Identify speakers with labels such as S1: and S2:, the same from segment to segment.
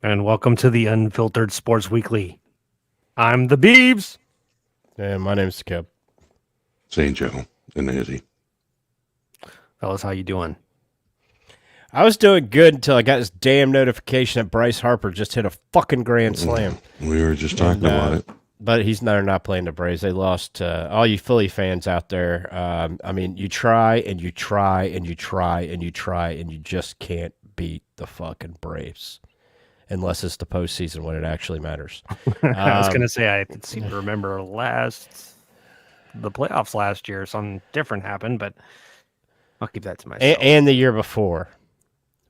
S1: And welcome to the Unfiltered Sports Weekly. I'm the Beebs.
S2: And my name's Kip.
S3: St. Joe and Nancy.
S1: Fellas, how you doing?
S2: I was doing good until I got this damn notification that Bryce Harper just hit a fucking grand slam.
S3: We were just talking about it.
S2: But they're not playing the Braves. They lost. All you Philly fans out there, I mean, you try and you try and you try and you try and you just can't beat the fucking Braves. Unless it's the postseason when it actually matters.
S1: I was going to say, I seem to remember the playoffs last year. Something different happened, but I'll keep that to myself.
S2: And the year before.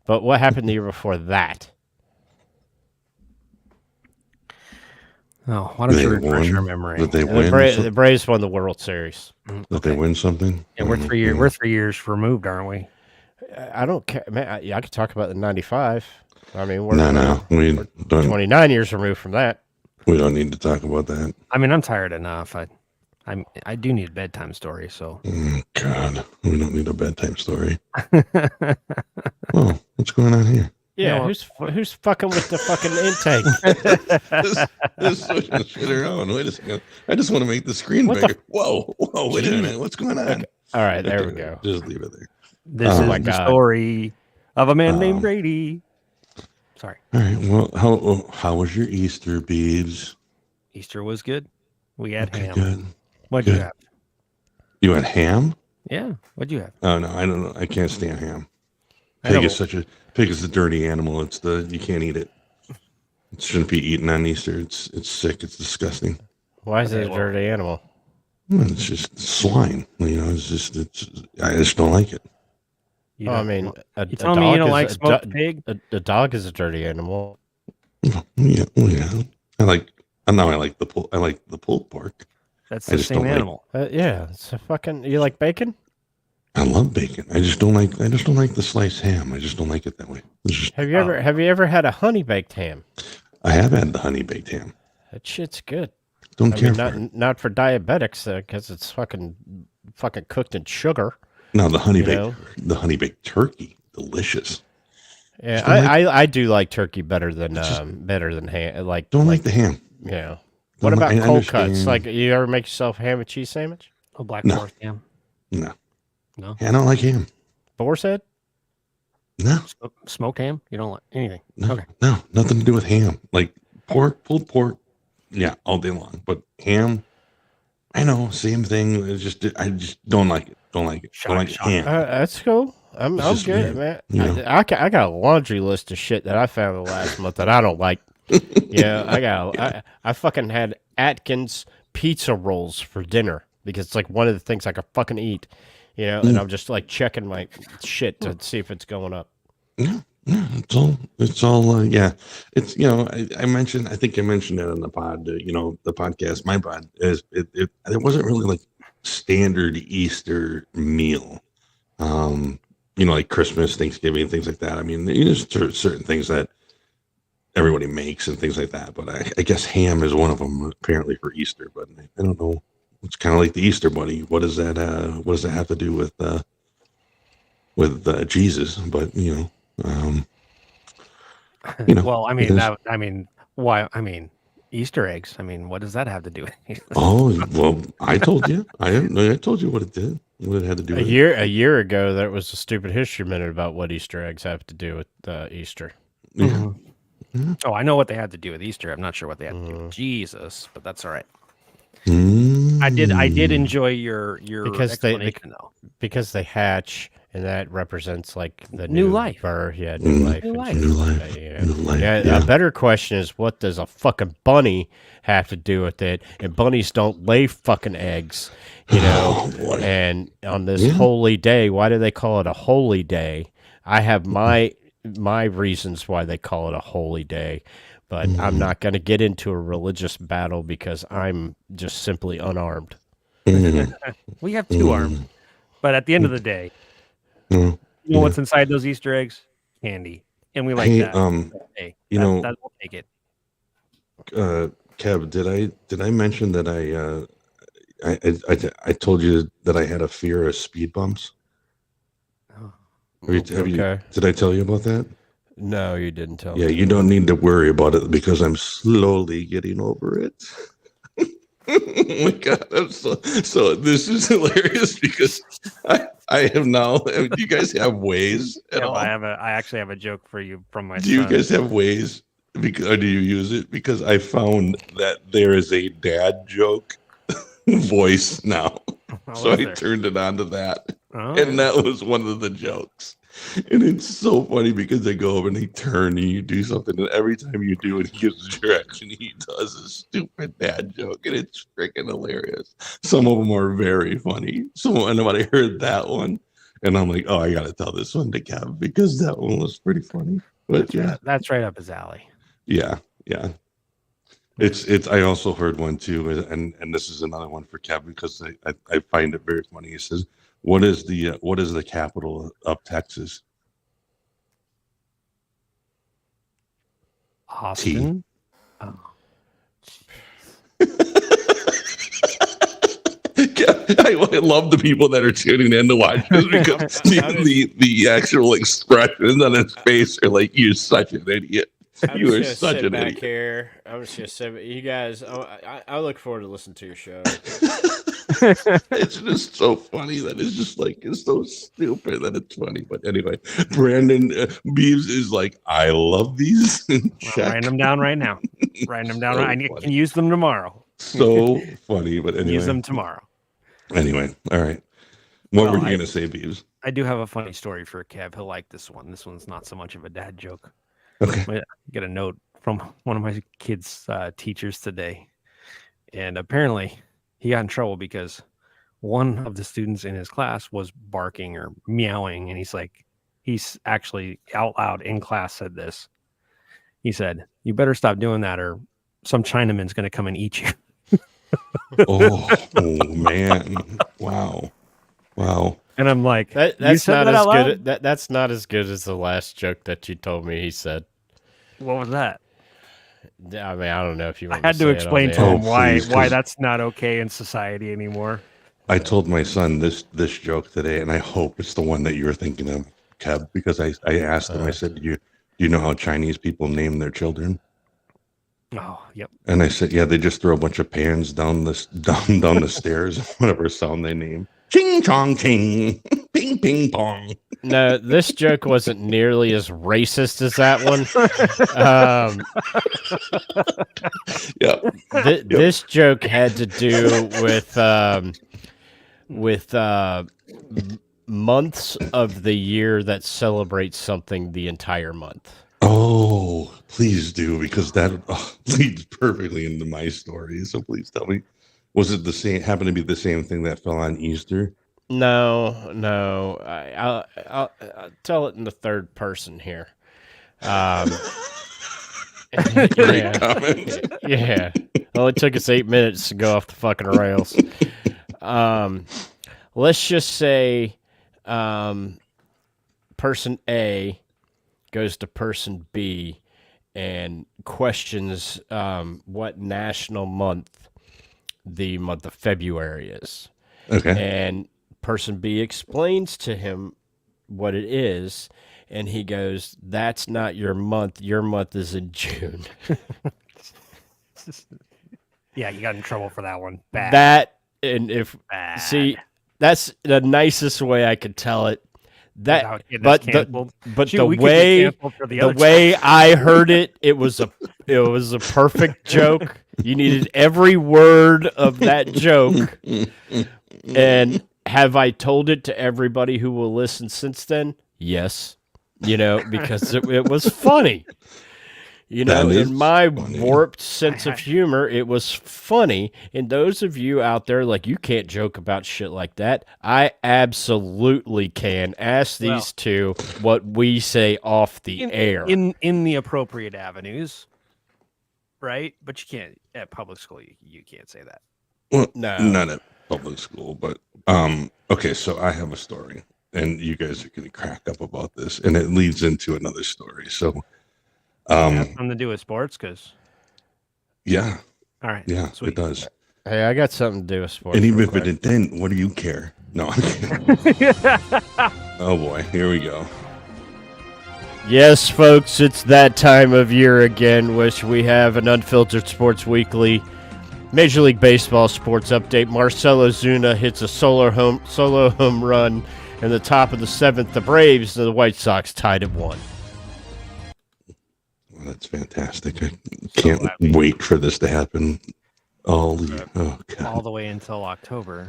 S2: But what happened the year before that?
S1: Oh, why don't you refresh your memory?
S3: Did they win?
S2: The Braves won the World Series.
S3: Did they win something?
S1: Yeah, we're 3 years. We're 3 years removed, aren't we?
S2: I don't care, man. I could talk about the '95. I mean,
S3: we don't.
S2: 29 years removed from that.
S3: We don't need to talk about that.
S1: I mean, I'm tired enough. I do need a bedtime story. So,
S3: God, we don't need a bedtime story. Oh, what's going on here?
S2: Yeah, who's fucking with the fucking intake?
S3: This switching shit around. Wait a second. I just want to make the screen bigger. Whoa, wait a minute. What's going on? Okay.
S2: All right, there we go.
S3: Just leave it there.
S1: This is the story of a man named Brady. Sorry.
S3: All right. Well, how was your Easter, Beebs?
S1: Easter was good. We had ham.
S3: Good.
S1: What'd you have?
S3: You had ham?
S1: Yeah. What'd you have?
S3: Oh no, I don't know. I can't stand ham. Pig is a dirty animal. You can't eat it. It shouldn't be eaten on Easter. It's sick. It's disgusting.
S2: Why is it a dirty animal?
S3: It's just swine. I just don't like it.
S1: You tell me you don't like smoked pig?
S2: A dog is a dirty animal.
S3: Yeah. I like the pulled pork.
S1: That's the same animal.
S2: Yeah, it's a fucking. You like bacon?
S3: I love bacon. I just don't like the sliced ham. I just don't like it that way.
S2: Have you ever had a honey baked ham?
S3: I have had the honey baked ham.
S2: That shit's good.
S3: Don't care for it.
S2: Not for diabetics because it's fucking cooked in sugar.
S3: No, the honey baked turkey, delicious.
S2: Yeah, I do like turkey better than ham.
S3: Don't like the ham.
S2: Yeah. What about cold cuts? Like, you ever make yourself a ham and cheese sandwich?
S1: A black forest ham?
S3: No. I don't like ham.
S2: Boar's head?
S3: No.
S1: Smoked ham? You don't like anything?
S3: No.
S1: Okay.
S3: No, nothing to do with ham. Like pork, pulled pork, yeah, all day long. But ham, I know, same thing. I just don't like it. Don't like it. Don't like ham.
S2: That's cool. I'm good, man. I got a laundry list of shit that I found the last month that I don't like. Yeah, I fucking had Atkins pizza rolls for dinner because it's like one of the things I could fucking eat, and I'm just like checking my shit to see if it's going up.
S3: Yeah, it's all, yeah. It's, I think I mentioned it on the pod, the podcast, my pod, is it wasn't really like standard Easter meal, like Christmas, Thanksgiving, things like that. I mean, there's certain things that everybody makes and things like that, but I guess ham is one of them apparently for Easter. But I don't know. It's kind of like the Easter bunny. What does that have to do with Jesus? But
S1: well, why? I mean, Easter eggs. I mean, what does that have to do with it?
S3: Oh, well, I told you. I told you what it did. What it had to do with
S2: a year ago. There was a stupid history minute about what Easter eggs have to do with Easter.
S3: Yeah. Mm-hmm.
S1: Mm-hmm. Oh, I know what they had to do with Easter. I'm not sure what they had to do with Jesus, but that's all right.
S3: Mm-hmm.
S1: I did enjoy your explanation though,
S2: because they hatch. And that represents like the
S1: new life.
S2: Birth. Yeah, new life.
S3: New life.
S2: Yeah. A better question is, what does a fucking bunny have to do with it? And bunnies don't lay fucking eggs, and on this holy day, why do they call it a holy day? I have my reasons why they call it a holy day, but I'm not going to get into a religious battle because I'm just simply unarmed.
S1: We have two arms, but at the end of the day, you know what's inside those Easter eggs? Candy, and we like that.
S3: We'll
S1: take it.
S3: Kev, did I mention that I told you that I had a fear of speed bumps?
S1: Oh.
S3: Did I tell you about that?
S2: No, you didn't tell
S3: Yeah,
S2: me.
S3: you don't need to worry about it because I'm slowly getting over it. Oh my god, I'm so this is hilarious because I have now. Do you guys have ways at
S1: Yeah,
S3: all?
S1: I actually have a joke for you from my
S3: Do you
S1: son.
S3: guys have ways? Because, or do you use it? Because I found that there is a dad joke voice now,
S1: Oh,
S3: so
S1: is
S3: I
S1: there?
S3: turned it on to that,
S1: Oh,
S3: and that was one of the jokes. And it's so funny because they go over and they turn and you do something, and every time you do it, he gives a direction. He does a stupid dad joke, and it's freaking hilarious. Some of them are very funny. So, and when I heard that one, and I'm like, oh, I gotta tell this one to Kev because that one was pretty funny. But yeah,
S1: that's right up his alley.
S3: yeah. It's. I also heard one too, and this is another one for Kev because I find it very funny. He says, what is the capital of Texas?
S1: Austin. Oh.
S3: I love the people that are tuning in to watch this because the actual expressions on his face are like, "You're such an idiot. You are such an idiot."
S2: Here. I'm just gonna sit. You guys, I look forward to listening to your show.
S3: It's just so funny that it's just like it's so stupid that it's funny. But anyway, Brandon Beeves is like, "I love these."
S1: Writing them down right now. Writing them down.
S3: So
S1: I
S3: funny.
S1: can use them tomorrow.
S3: So funny, but anyway,
S1: Use them tomorrow.
S3: Anyway, all right. What
S1: Well,
S3: were you gonna say, Beeves?
S1: I do have a funny story for Kev. He'll like this one. This one's not so much of a dad joke.
S3: Okay.
S1: I get a note from one of my kids' teachers today, and apparently he got in trouble because one of the students in his class was barking or meowing, and he's actually out loud in class said this. He said, "You better stop doing that, or some Chinaman's going to come and eat you."
S3: Oh man! Wow.
S1: And I'm like,
S2: that's not as good. That's not as good as the last joke that you told me. He said,
S1: "What was that?"
S2: I mean, I don't know if you.
S1: I had to explain to him why that's not okay in society anymore.
S3: I told my son this joke today, and I hope it's the one that you were thinking of, Kev, because I asked him. I said, "Do you know how Chinese people name their children?"
S1: Oh, yep.
S3: And I said, "Yeah, they just throw a bunch of pans down the stairs, whatever sound they name. Ching chong ching, ping ping pong."
S2: No, this joke wasn't nearly as racist as that one.
S3: Yep.
S2: This joke had to do with months of the year that celebrate something the entire month.
S3: Oh, please do, because that leads perfectly into my story. So please tell me, was it the same? Happened to be the same thing that fell on Easter?
S2: No. I'll tell it in the third person here.
S3: Great comment.
S2: Yeah. Well, it took us 8 minutes to go off the fucking rails. Let's just say, person A goes to person B and questions what national month the month of February is.
S3: Okay.
S2: And person B explains to him what it is, and he goes, "That's not your month. Your month is in June."
S1: Yeah, you got in trouble for that one. Bad.
S2: That, and if
S1: Bad.
S2: see, that's the nicest way I could tell it. That, but the way I heard it, it was a perfect joke. You needed every word of that joke. And have I told it to everybody who will listen since then? Yes. Because it was funny. In my warped sense of humor, it was funny. And those of you out there, like, you can't joke about shit like that. I absolutely can. Ask these two what we say off the air.
S1: In the appropriate avenues, right? But you can't, at public school, you can't say that.
S3: Well, no. Not at public school, but, okay, so I have a story. And you guys are going to crack up about this. And it leads into another story, so...
S1: has something to do with sports, because
S3: yeah,
S1: all right,
S3: yeah,
S1: sweet.
S3: It does.
S2: Hey, I got something to do with sports.
S3: And even if it didn't, what do you care? No. Oh boy, here we go.
S2: Yes, folks, it's that time of year again, which we have an Unfiltered Sports Weekly Major League Baseball sports update. Marcell Ozuna hits a solo home run in the top of the seventh. The Braves and the White Sox tied at 1.
S3: Well, that's fantastic. I can't wait for this to happen. Oh God.
S1: the way until October.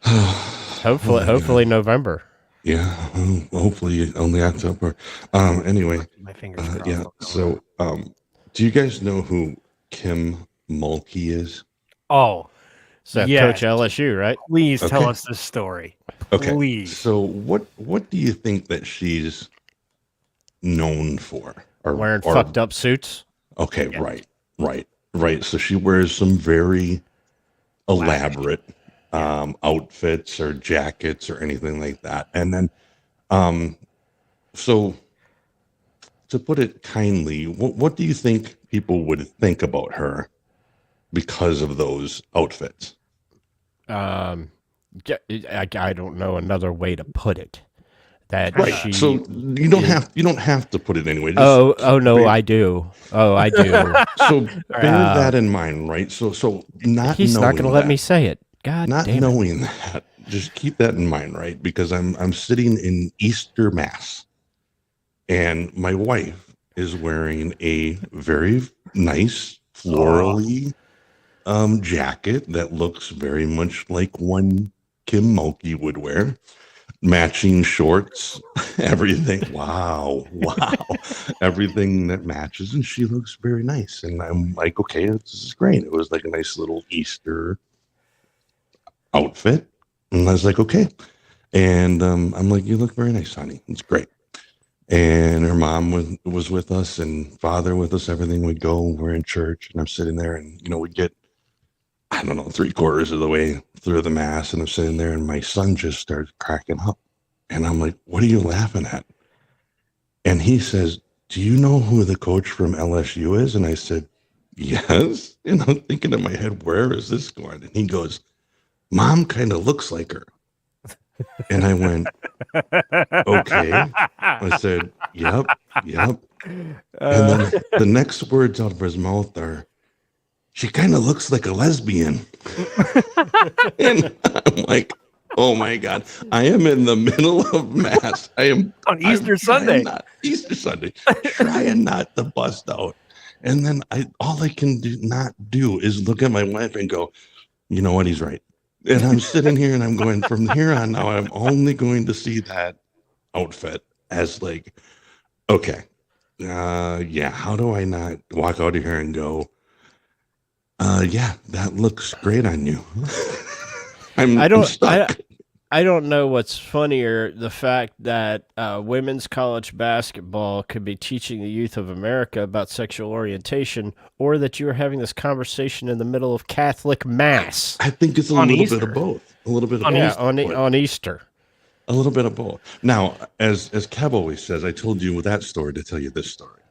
S2: Hopefully November.
S3: Yeah, hopefully only October. Anyway,
S1: My fingers crossed.
S3: yeah. So, do you guys know who Kim Mulkey is?
S1: Oh,
S2: So
S1: yes.
S2: Coach LSU, right?
S1: Please tell
S3: Okay.
S1: us this story.
S3: Okay.
S1: Please.
S3: So, what do you think that she's known for?
S2: Wearing fucked up suits.
S3: Okay,
S1: Yeah.
S3: right. So she wears some very elaborate outfits or jackets or anything like that. And then, so to put it kindly, what do you think people would think about her because of those outfits?
S2: I don't know another way to put it. That
S3: Right.
S2: she.
S3: So you don't have to put it anyway.
S2: Oh no, I do. Oh, I do.
S3: So bear that in mind, right? So not
S2: He's not
S3: knowing
S2: going to let
S3: that-
S2: me say it. God
S3: not
S2: damn it.
S3: knowing that, just keep that in mind, right? Because I'm sitting in Easter Mass, and my wife is wearing a very nice florally jacket that looks very much like one Kim Mulkey would wear. Matching shorts, everything. Wow. Everything that matches, and she looks very nice. And I'm like, okay, this is great. It was like a nice little Easter outfit. And I was like, okay. And I'm like, you look very nice, honey. It's great. And her mom was with us and father with us. Everything would go. We're in church, and I'm sitting there, and we get, I don't know, 3/4 of the way through the mass, and I'm sitting there, and my son just starts cracking up. And I'm like, what are you laughing at? And he says, do you know who the coach from LSU is? And I said, yes. And I'm thinking in my head, where is this going? And he goes, Mom kind of looks like her. And I went, okay. I said, yep. And then the next words out of his mouth are, she kind of looks like a lesbian. And I'm like, oh my God, I am in the middle of Mass. I am
S1: On Easter Sunday.
S3: Easter Sunday, trying not to bust out. And then all I can not do is look at my wife and go, you know what, he's right. And I'm sitting here and I'm going, from here on now, I'm only going to see that outfit as like, okay, yeah, how do I not walk out of here and go, yeah, that looks great on you. I'm stuck.
S2: I don't know what's funnier, the fact that women's college basketball could be teaching the youth of America about sexual orientation, or that you are having this conversation in the middle of Catholic Mass.
S3: I think it's a little bit of both. A little bit of both.
S2: On Easter.
S3: A little bit of both. Now, as Kev always says, I told you that story to tell you this story.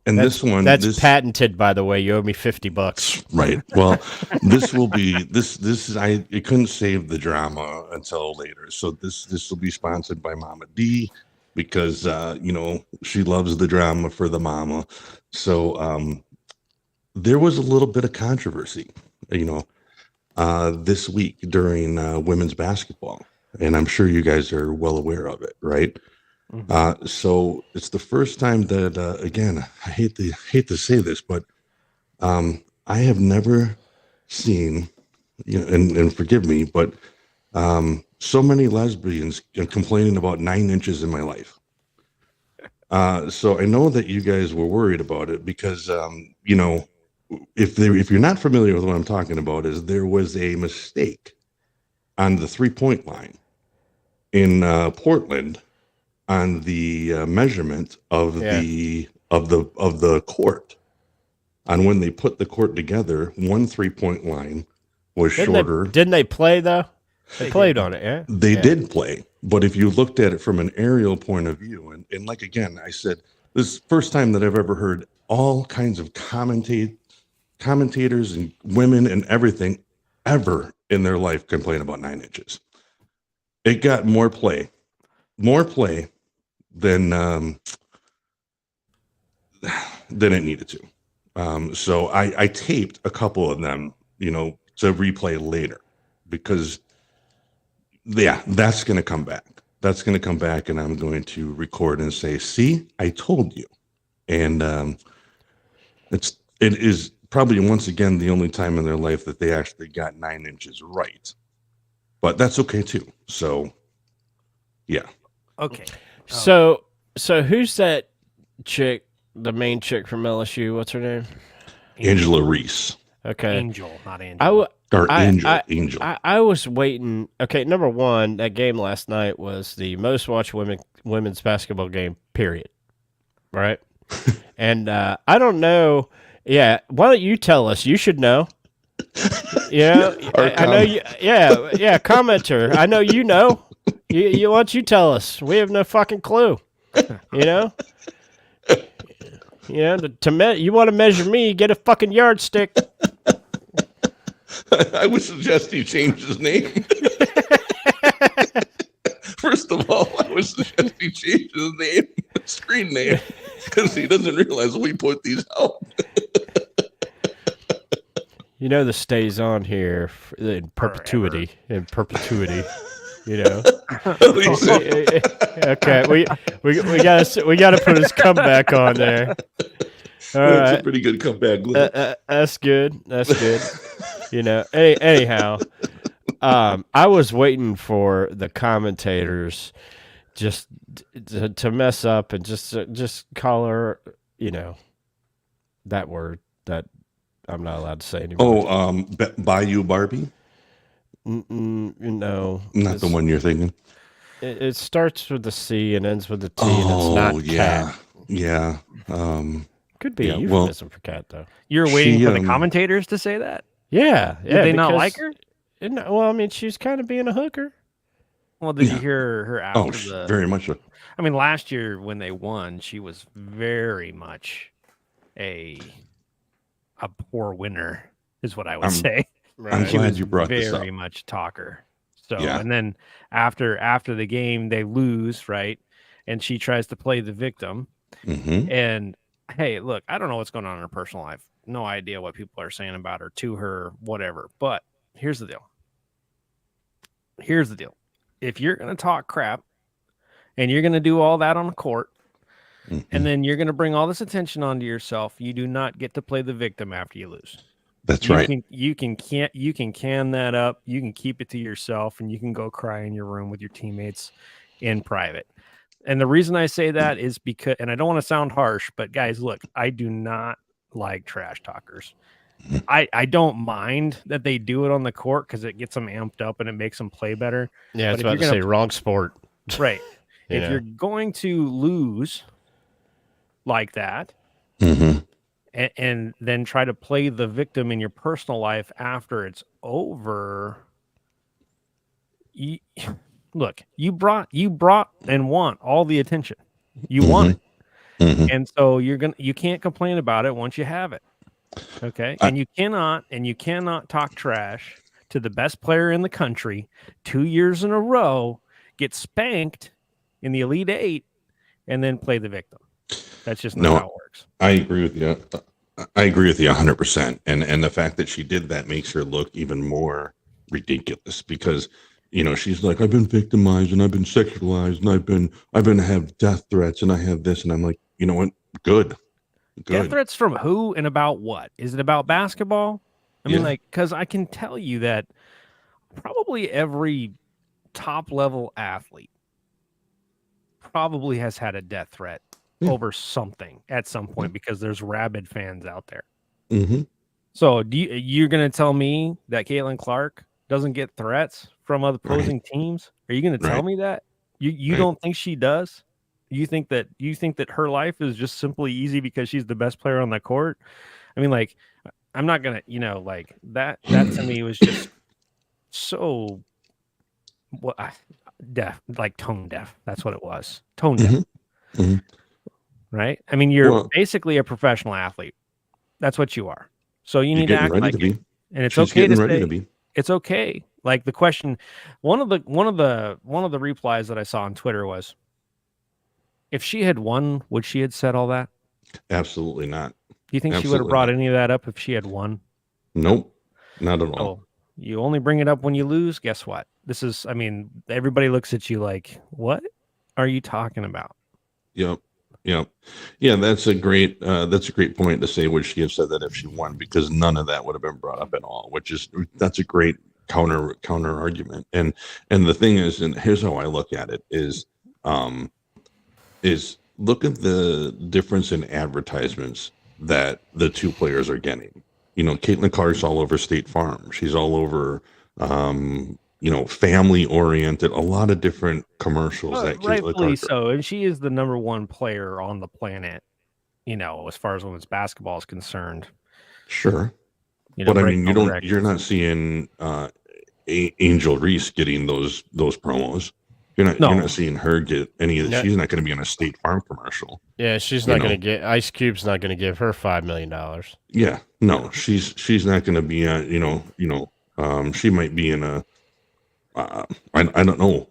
S3: And that's
S2: patented, by the way. You owe me $50.
S3: Right. Well, this will be this is it couldn't save the drama until later. So this will be sponsored by Mama D, because she loves the drama for the mama. So there was a little bit of controversy, this week during women's basketball, and I'm sure you guys are well aware of it, right? Mm-hmm. So it's the first time that, again, I hate to say this, but I have never seen, and forgive me, but so many lesbians complaining about 9 inches in my life. So I know that you guys were worried about it because, if you're not familiar with what I'm talking about, is there was a mistake on the 3-point line in Portland on the measurement of the court. On when they put the court together, one 3-point line was shorter.
S2: Didn't they play though? They played on it, yeah.
S3: They did play, but if you looked at it from an aerial point of view, and like again, I said, this is the first time that I've ever heard all kinds of commentators and women and everything ever in their life complain about 9 inches. It got more play than it needed to. So I taped a couple of them, to replay later, because that's going to come back. That's going to come back, and I'm going to record and say, "See, I told you." And it is probably once again the only time in their life that they actually got 9 inches right, but that's okay too. So, yeah.
S1: Okay.
S2: So who's that chick? The main chick from LSU? What's her name?
S3: Angela Reese.
S2: Okay.
S1: Angel, not Angela.
S3: Angel.
S2: I was waiting. Okay, number one, that game last night was the most watched women's basketball game, period. Right? And I don't know. Yeah, why don't you tell us? You should know. I know you. Yeah, commenter. I know you know. You why don't you tell us? We have no fucking clue. You know. You want to measure me? Get a fucking yardstick.
S3: I would suggest you change his name. First of all, I would suggest he change his name, screen name, because he doesn't realize we put these out.
S2: This stays on here in perpetuity. In perpetuity. Okay, we gotta put his comeback on there.
S3: That's a pretty good comeback.
S2: That's good. Anyhow, I was waiting for the commentators just to mess up and just call her, that word that I'm not allowed to say anymore.
S3: Oh, Bayou Barbie?
S2: No.
S3: Not the one you're thinking?
S2: It starts with the C and ends with the T, and it's not cat.
S3: Yeah.
S2: Could be a euphemism for cat, though.
S1: You're waiting for the commentators to say that?
S2: Yeah.
S1: Did they not like her?
S2: Well, I mean, she's kind of being a hooker.
S1: Well, did you hear her after
S3: very much so.
S1: I mean, last year when they won, she was very much a poor winner, is what I would say.
S2: Right.
S3: I'm glad you brought this up.
S1: Very much talker. So,
S3: Yeah.
S1: And then after the game, they lose, right? And she tries to play the victim.
S3: Mm-hmm.
S1: And hey, look, I don't know what's going on in her personal life. No idea what people are saying about her, to her, whatever. But here's the deal. If you're going to talk crap and you're going to do all that on the court, and then you're going to bring all this attention onto yourself, you do not get to play the victim after you lose.
S3: That's right.
S1: You can can that up. You can keep it to yourself, and you can go cry in your room with your teammates in private. And the reason I say that is because, and I don't want to sound harsh, but guys, look, I do not like trash talkers. I don't mind that they do it on the court because it gets them amped up and it makes them play better.
S2: Yeah, I was about to say wrong sport.
S1: Right. If you're going to lose like that, and then try to play the victim in your personal life after it's over, you brought and want all the attention. You want it. And so you can't complain about it once you have it. Okay. And you cannot talk trash to the best player in the country 2 years in a row, get spanked in the Elite Eight, and then play the victim. That's just not how it works.
S3: I agree with you. I agree with you 100%. And the fact that she did that makes her look even more ridiculous, because she's like, I've been victimized and I've been sexualized and I've been have death threats and I have this, and I'm like, you know what? Good.
S1: Death threats from who and about what? Is it about basketball? I mean, because I can tell you that probably every top level athlete probably has had a death threat over something at some point, because there's rabid fans out there. So you're going to tell me that Caitlin Clark doesn't get threats from other opposing teams? Are you going to tell me that? You don't think she does? You think that her life is just simply easy because she's the best player on the court? I mean, like, I'm not gonna, like that to me was just so deaf, like tone deaf. That's what it was. Tone deaf. Right? I mean, you're basically a professional athlete. That's what you are. So you need to act like it. And it's okay to say it's okay. Like the question, one of the replies that I saw on Twitter was, If she had won, would she have said all that?
S3: Absolutely not.
S1: Do you think she would have
S3: Absolutely
S1: brought
S3: not.
S1: any of that up if she had won?
S3: Nope, not at all.
S1: Oh, you only bring it up when you lose. Guess what? This is, I mean, everybody looks at you like, what are you talking about?
S3: Yep. Yep. Yeah, that's a great point to say. Would she have said that if she won? Because none of that would have been brought up at all. That's a great counter argument. And the thing is, and here's how I look at it is look at the difference in advertisements that the two players are getting. You know, Caitlin Clark's all over State Farm. She's all over family oriented, a lot of different commercials that Caitlin
S1: Rightfully
S3: Clark.
S1: so. And she is the number one player on the planet, as far as women's basketball is concerned.
S3: Sure. But I mean, you're not seeing Angel Reese getting those promos. You're not seeing her get any of that. She's not going to be in a State Farm commercial.
S2: Yeah, she's not going to get Ice Cube's not going to give her $5 million.
S3: Yeah, no, she's not going to be she might be in a I don't know,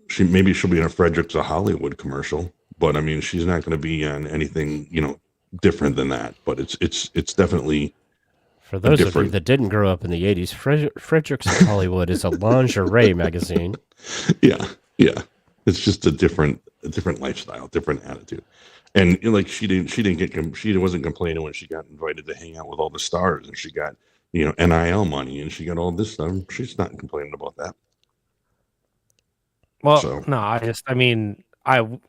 S3: she'll be in a Fredericks of Hollywood commercial, but I mean she's not going to be on anything different than that. But it's definitely.
S2: For those of you that didn't grow up in the 80s, Fredericks of Hollywood is a lingerie magazine.
S3: Yeah. It's just a different lifestyle, different attitude. And she wasn't complaining when she got invited to hang out with all the stars and she got, NIL money and she got all this stuff. She's not complaining about that.
S1: Well, no,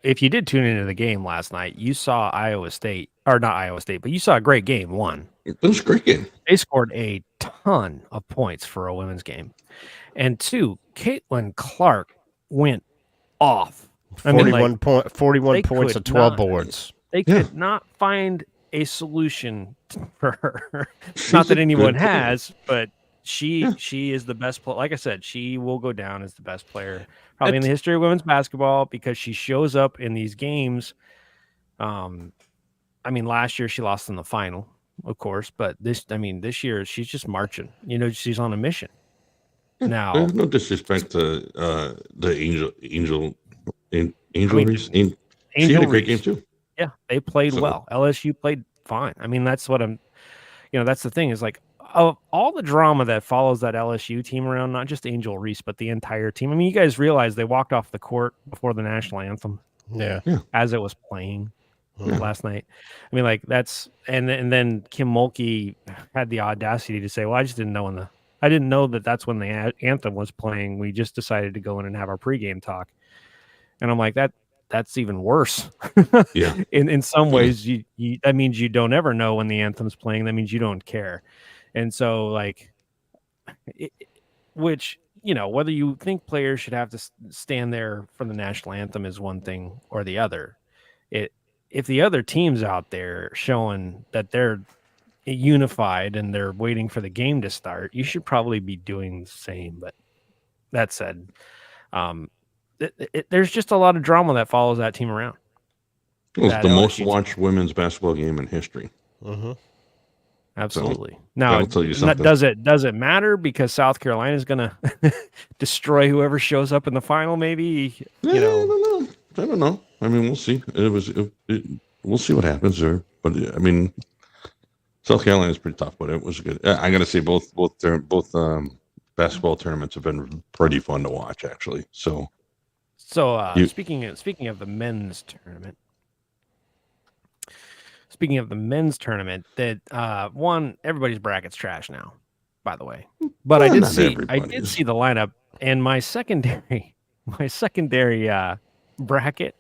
S1: if you did tune into the game last night, you saw Iowa State, or not Iowa State, but you saw a great game. One,
S3: it was a great game.
S1: They scored a ton of points for a women's game. And two, Caitlin Clark went off.
S2: 41 points and 12 boards.
S1: They could not find a solution for her. Not that anyone has, but she is the best player. Like I said, she will go down as the best player probably in the history of women's basketball because she shows up in these games. Last year she lost in the final, of course, but this year she's just marching. She's on a mission. Now,
S3: there's no disrespect to the Angel Reese. She had a great game too.
S1: Yeah, they played well. LSU played fine. That's what that's the thing is like of all the drama that follows that LSU team around, not just Angel Reese, but the entire team. You guys realize they walked off the court before the national anthem.
S2: Yeah.
S1: As it was playing last night. That's and then Kim Mulkey had the audacity to say, "Well, I just didn't know I didn't know that that's when the anthem was playing. We just decided to go in and have our pregame talk." And I'm like, that's even worse.
S3: Yeah.
S1: In some ways, you that means you don't ever know when the anthem's playing. That means you don't care. And so, which, whether you think players should have to stand there for the national anthem is one thing or the other. If the other team's out there showing that they're unified and they're waiting for the game to start, you should probably be doing the same. But that said, there's just a lot of drama that follows that team around.
S3: It was the most watched women's basketball game in history.
S2: Mm-hmm.
S1: Absolutely.
S3: So,
S1: now,
S3: I'll tell you something.
S1: Does it matter because South Carolina is going to destroy whoever shows up in the final? Maybe
S3: I don't know. We'll see. We'll see what happens there. But South Carolina is pretty tough, but it was good. I got to say, both basketball tournaments have been pretty fun to watch, actually. So
S1: speaking of the men's tournament. Speaking of the men's tournament, that everybody's bracket's trash now, by the way. But I did see the lineup, and my secondary bracket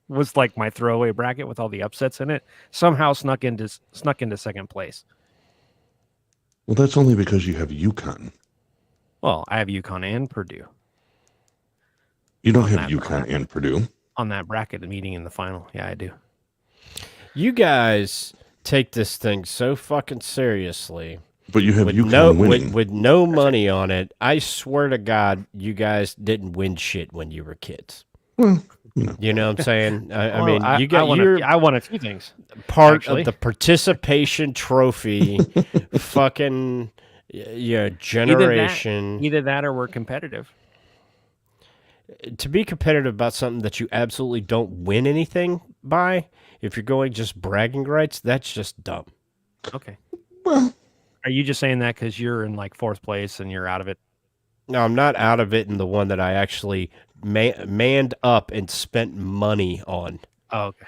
S1: was like my throwaway bracket with all the upsets in it. Somehow snuck into second place.
S3: Well, that's only because you have UConn.
S1: Well, I have UConn and Purdue.
S3: You don't have UConn and Purdue
S1: on that bracket meeting in the final. Yeah, I do.
S2: You guys take this thing so fucking seriously.
S3: But you have UConn winning.
S2: With no money on it. I swear to God, you guys didn't win shit when you were kids.
S3: Well,
S2: you know what I'm saying?
S1: I won a few things.
S2: Part of the participation trophy fucking generation.
S1: Either that or we're competitive.
S2: to be competitive about something that you absolutely don't win anything by, if you're going just bragging rights, that's just dumb.
S1: Okay.
S3: Well,
S1: Are you just saying that because you're in like fourth place and you're out of it?
S2: No, I'm not out of it in the one that I actually manned up and spent money on.
S1: Oh, okay.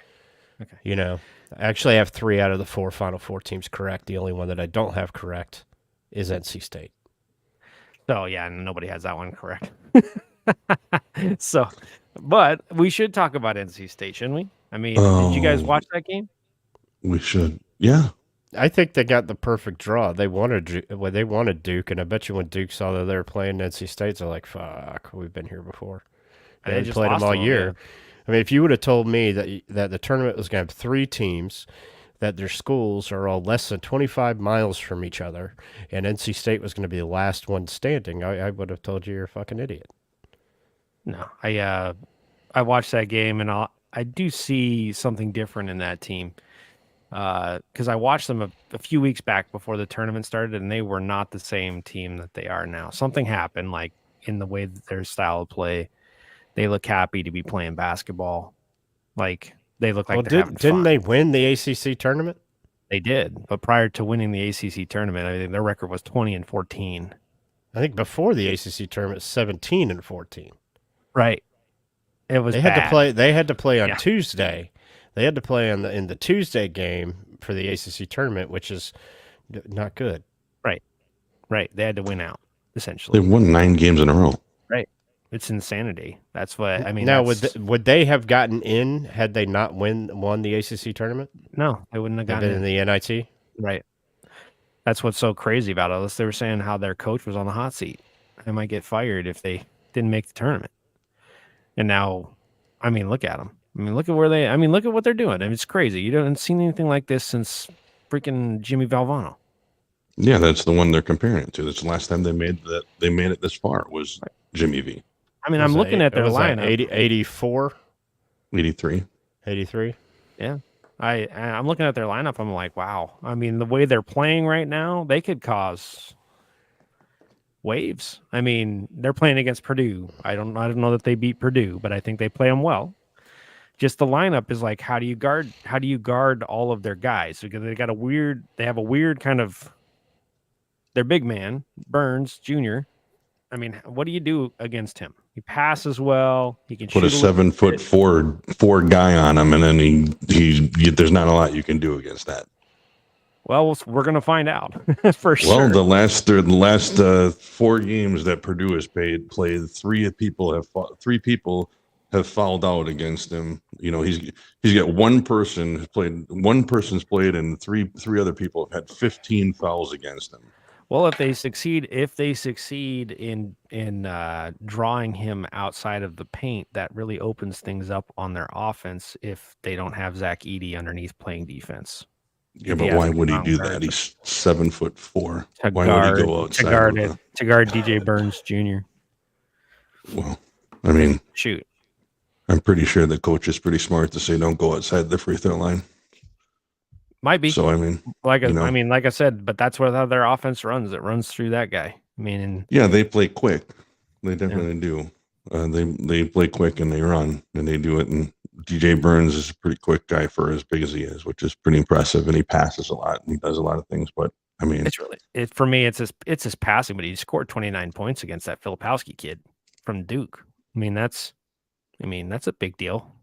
S1: Okay.
S2: You know, I actually have 3 out of the 4 Final Four teams correct. The only one that I don't have correct is NC State.
S1: So yeah, nobody has that one correct. So, but we should talk about NC State, shouldn't we? I mean, did you guys
S3: oh,
S1: watch that game?
S3: we should. Yeah.
S2: I think they got the perfect draw. They wanted Duke, and I bet you when Duke saw that they were playing NC State, they're like, "Fuck, we've been here before."
S1: They
S2: They
S1: just
S2: played them
S1: lost
S2: all
S1: to 'em,
S2: year.
S1: yeah.
S2: I mean, if you would have told me that the tournament was going to have 3 teams, that their schools are all less than 25 miles from each other, and NC State was going to be the last one standing, I would have told you you're a fucking idiot.
S1: No, I watched that game and I do see something different in that team. Because I watched them a few weeks back before the tournament started, and they were not the same team that they are now. Something happened, like in the way that their style of play. They look happy to be playing basketball. Like they look like
S2: Well,
S1: they're having
S2: didn't
S1: fun.
S2: they win the ACC tournament?
S1: They did, but prior to winning the ACC tournament, I think their record was 20-14.
S2: I think before the ACC tournament, 17-14.
S1: Right. It was
S2: They had to
S1: bad.
S2: play. They had to play on
S1: Yeah.
S2: Tuesday. They had to play in the Tuesday game for the ACC tournament, which is not good.
S1: Right. They had to win out, essentially.
S3: They've won 9 games in a row.
S1: Right. It's insanity. That's what I mean.
S2: Now,
S1: That's,
S2: would they have gotten in had they not won the ACC tournament?
S1: no, they wouldn't have
S2: They've
S1: gotten
S2: been in the NIT.
S1: Right. That's what's so crazy about all this. They were saying how their coach was on the hot seat. They might get fired if they didn't make the tournament. And now, I mean, look at them. I mean, look at look at what they're doing. I mean, it's crazy. You haven't seen anything like this since freaking Jimmy Valvano.
S3: Yeah, that's the one they're comparing it to. That's the last time they made it this far was Jimmy V.
S1: I mean, I'm looking at their lineup.
S2: 84,
S3: 83.
S2: 83.
S1: Yeah. I'm looking at their lineup. I'm like, wow. I mean, the way they're playing right now, they could cause waves. I mean, they're playing against Purdue. I don't know that they beat Purdue, but I think they play them well. Just the lineup is like, how do you guard all of their guys? Because they have a weird kind of their big man, Burns Jr. I mean, what do you do against him? He passes well. He can
S3: Put a
S1: shoot little bit.
S3: 7'4" guy on him, and then there's not a lot you can do against that.
S1: Well, we're gonna find out for sure.
S3: Well, the last 4 games that Purdue has played, 3 people have fouled out against him. You know, he's got one person's played, and three other people have had 15 fouls against him.
S1: Well, if they succeed in drawing him outside of the paint, that really opens things up on their offense. If they don't have Zach Edey underneath playing defense,
S3: Yeah, but why would he do that? He's 7'4". Why would he go outside?
S1: To guard DJ Burns Jr.?
S3: Well, I mean,
S1: Shoot.
S3: I'm pretty sure the coach is pretty smart to say don't go outside the free throw line.
S1: Might be.
S3: So I mean,
S1: like I said, but that's how their offense runs. It runs through that guy. I mean,
S3: yeah, they play quick. They definitely do. They play quick and they run and they do it. And DJ Burns is a pretty quick guy for as big as he is, which is pretty impressive. And he passes a lot and he does a lot of things. But I mean,
S1: for me, it's his passing. But he scored 29 points against that Filipowski kid from Duke. I mean, that's a big deal.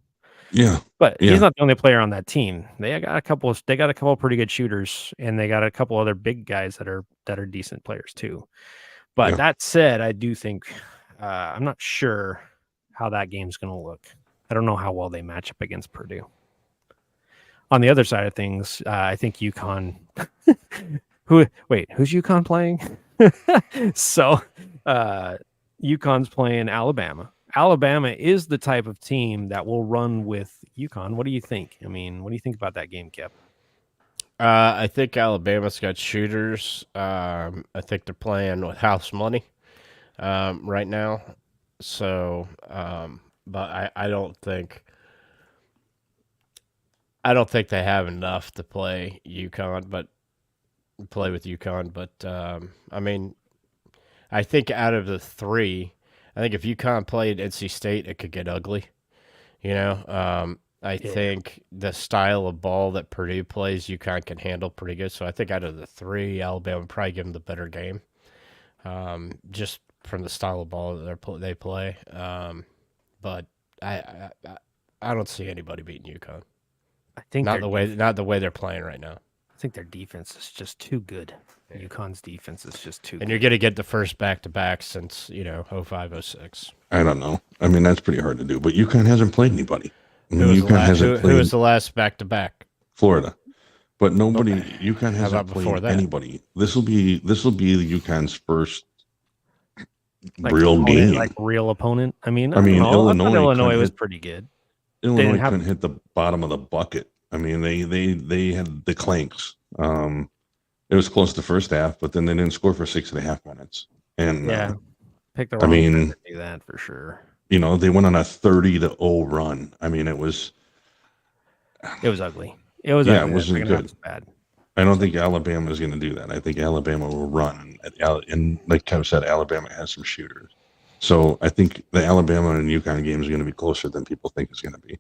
S3: yeah.
S1: But
S3: Yeah.
S1: he's not the only player on that team. They got a couple of pretty good shooters, and they got a couple other big guys that are decent players too. But
S3: Yeah.
S1: that said, I do think I'm not sure how that game's going to look. I don't know how well they match up against Purdue. On the other side of things, I think UConn. Who's UConn playing? So, UConn's playing Alabama. Alabama is the type of team that will run with UConn. What do you think? I mean, what do you think about that game, Kip?
S2: I think Alabama's got shooters. I think they're playing with house money right now. So, but I don't think they have enough to play UConn, but play with UConn. But I mean, I think out of the 3, I think if UConn played NC State, it could get ugly. You know, I
S1: Yeah.
S2: think the style of ball that Purdue plays, UConn can handle pretty good. So I think out of the three, Alabama would probably give them the better game, just from the style of ball that they play. But I don't see anybody beating UConn.
S1: I think
S2: Not the way they're playing right now.
S1: I think their defense is just too good. UConn's defense is just too
S2: And
S1: good.
S2: you're going to get the first back-to-back since, 05, 06.
S3: I don't know. I mean, that's pretty hard to do. But UConn hasn't played anybody. I mean,
S2: Who was,
S3: UConn hasn't
S2: who
S3: played
S2: was the last back-to-back?
S3: Florida. But nobody, UConn
S2: How about
S3: hasn't
S2: before
S3: played
S2: that?
S3: anybody. This will be the UConn's first
S1: Like
S3: real
S1: opponent,
S3: game.
S1: like real opponent. I mean,
S3: Illinois
S1: I thought Illinois
S3: couldn't
S1: was
S3: hit-
S1: pretty good.
S3: Illinois
S1: have-
S3: couldn't hit the bottom of the bucket. I mean, they had the clanks. It was close the first half, but then they didn't score for 6.5 minutes. And
S1: Yeah, pick the
S3: I
S1: wrong
S3: mean,
S1: time to do that for sure.
S3: they went on a 30-0 run. I mean, it was
S1: It was ugly. It was
S3: Yeah,
S1: ugly.
S3: it wasn't
S1: Second half
S3: good.
S1: was bad.
S3: I don't think Alabama is going to do that. I think Alabama will run, and like Kev said, Alabama has some shooters. So I think the Alabama and UConn game is going to be closer than people think it's going to be.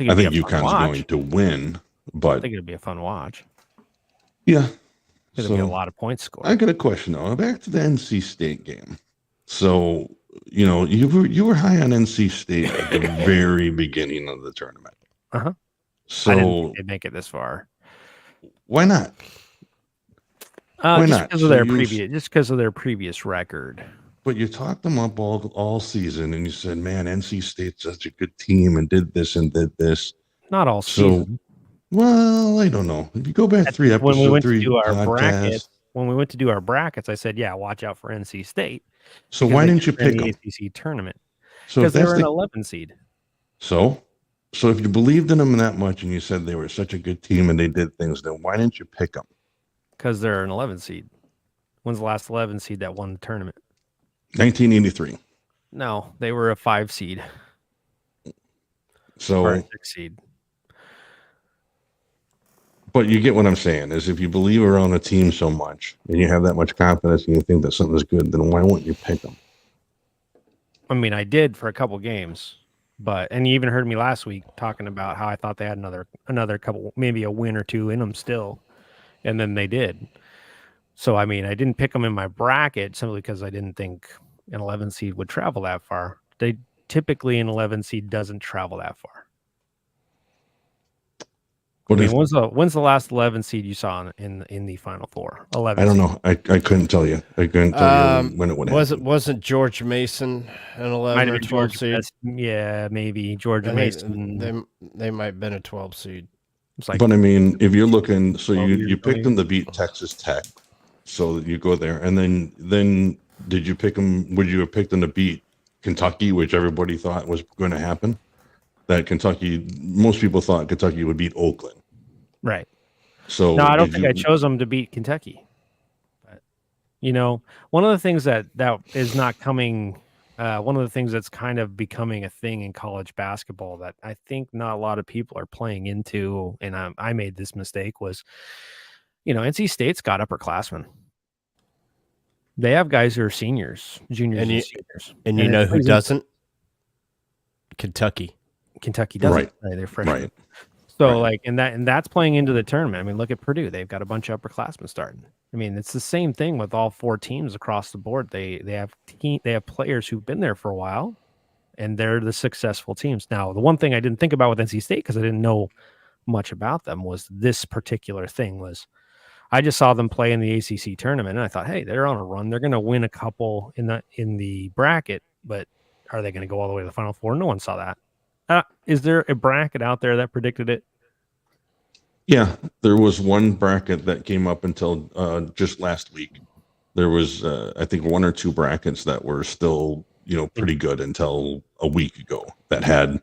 S3: I think UConn's going to win,
S1: I
S3: but
S1: think it'll be a fun watch.
S3: yeah.
S1: There'll be a lot of points scored.
S3: I got a question though. Back to the NC State game. So you were high on NC State at the very beginning of the tournament.
S1: Uh-huh.
S3: So
S1: I didn't think they'd make it this far.
S3: why not?
S1: Why
S3: not?
S1: Because
S3: So
S1: of their previous record.
S3: But you talked them up all season, and you said, "Man, NC State's such a good team, and did this and did this."
S1: Not all
S3: So,
S1: season.
S3: well, I don't know. If you go back 3 episodes,
S1: When we went to
S3: 3
S1: do our
S3: podcasts.
S1: brackets, I said, "Yeah, watch out for NC State."
S3: So
S1: because
S3: why
S1: they
S3: didn't you
S1: were in
S3: pick
S1: the
S3: them?
S1: ACC tournament?
S3: So
S1: Because
S3: if
S1: they were
S3: that's
S1: an
S3: the
S1: 11 seed.
S3: so if you believed in them that much, and you said they were such a good team and they did things, then why didn't you pick them?
S1: Because they're an 11 seed. When's the last 11 seed that won the tournament?
S3: 1983.
S1: No, they were a 5 seed or a
S3: So,
S1: 6 seed.
S3: but you get what I'm saying is if you believe around a team so much and you have that much confidence and you think that something's good, then why won't you pick them?
S1: I mean, I did for a couple games, and you even heard me last week talking about how I thought they had another couple, maybe a win or two in them still, and then they did. So, I mean, I didn't pick them in my bracket simply because I didn't think an 11 seed would travel that far. They typically an 11 seed doesn't travel that far.
S3: But
S1: I mean, when's the last 11 seed you saw in the Final Four? 11.
S3: I don't know. I couldn't tell you. I couldn't tell you when it would happen.
S2: Wasn't George Mason an 11 or 12 seed?
S1: Yeah, maybe Georgia Mason.
S2: They might have been a 12 seed.
S1: It's like,
S3: But I mean, if you're looking, so
S1: 12
S3: you
S1: years
S3: picked them to beat Texas Tech, so you go there, and then did you pick them? Would you have picked them to beat Kentucky, which everybody thought was going to happen? That Kentucky, most people thought Kentucky would beat Oakland.
S1: right.
S3: So
S1: No, I don't think I chose them to beat Kentucky. But, one of the things that is not coming, one of the things that's kind of becoming a thing in college basketball that I think not a lot of people are playing into, and I made this mistake, was, NC State's got upperclassmen. They have guys who are seniors, juniors, and seniors.
S2: And you know who doesn't? Kentucky.
S1: Kentucky doesn't.
S3: Right.
S1: They're freshmen.
S3: Right.
S1: So and that's playing into the tournament. I mean, look at Purdue. They've got a bunch of upperclassmen starting. I mean, it's the same thing with all 4 teams across the board. They have players who've been there for a while, and they're the successful teams. Now, the one thing I didn't think about with NC State, because I didn't know much about them, was this particular thing. Was I just saw them play in the ACC tournament, and I thought, hey, they're on a run. They're going to win a couple in the bracket, but are they going to go all the way to the Final Four? No one saw that. Is there a bracket out there that predicted it?
S3: Yeah, there was one bracket that came up until just last week. There was, I think, 1 or 2 brackets that were still, pretty good until a week ago. That had,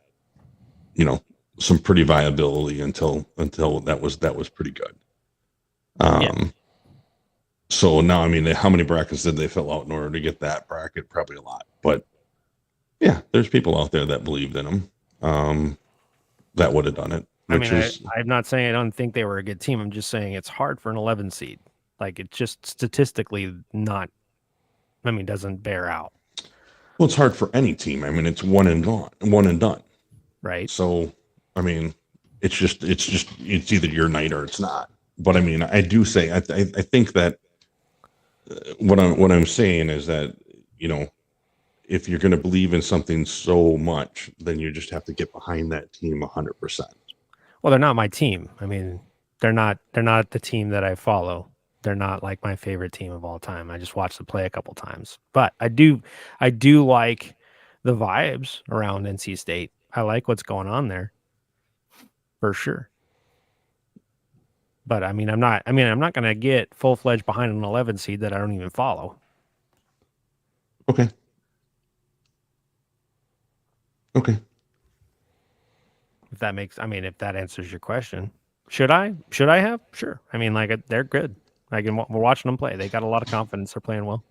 S3: some pretty viability until that was pretty good. So now, I mean, how many brackets did they fill out in order to get that bracket? Probably a lot. But yeah, there's people out there that believed in them. That would have done it.
S1: I'm not saying I don't think they were a good team. I'm just saying it's hard for an 11 seed. Like, it's just statistically not, doesn't bear out.
S3: Well, it's hard for any team. I mean, it's one and gone, one and done.
S1: right?
S3: So, I mean, it's either your night or it's not. But I mean, I do say I think that what I'm saying is that you know if you're going to believe in something so much, then you just have to get behind that team 100%.
S1: Well, they're not my team. I mean, they're not the team that I follow. They're not like my favorite team of all time. I just watched them play a couple times. But I do like the vibes around NC State. I like what's going on there. For sure. But I'm not going to get full-fledged behind an 11 seed that I don't even follow.
S3: Okay. Okay.
S1: If that answers your question. Should I have? Sure. I mean, like, they're good. We're watching them play. They got a lot of confidence. They're playing well.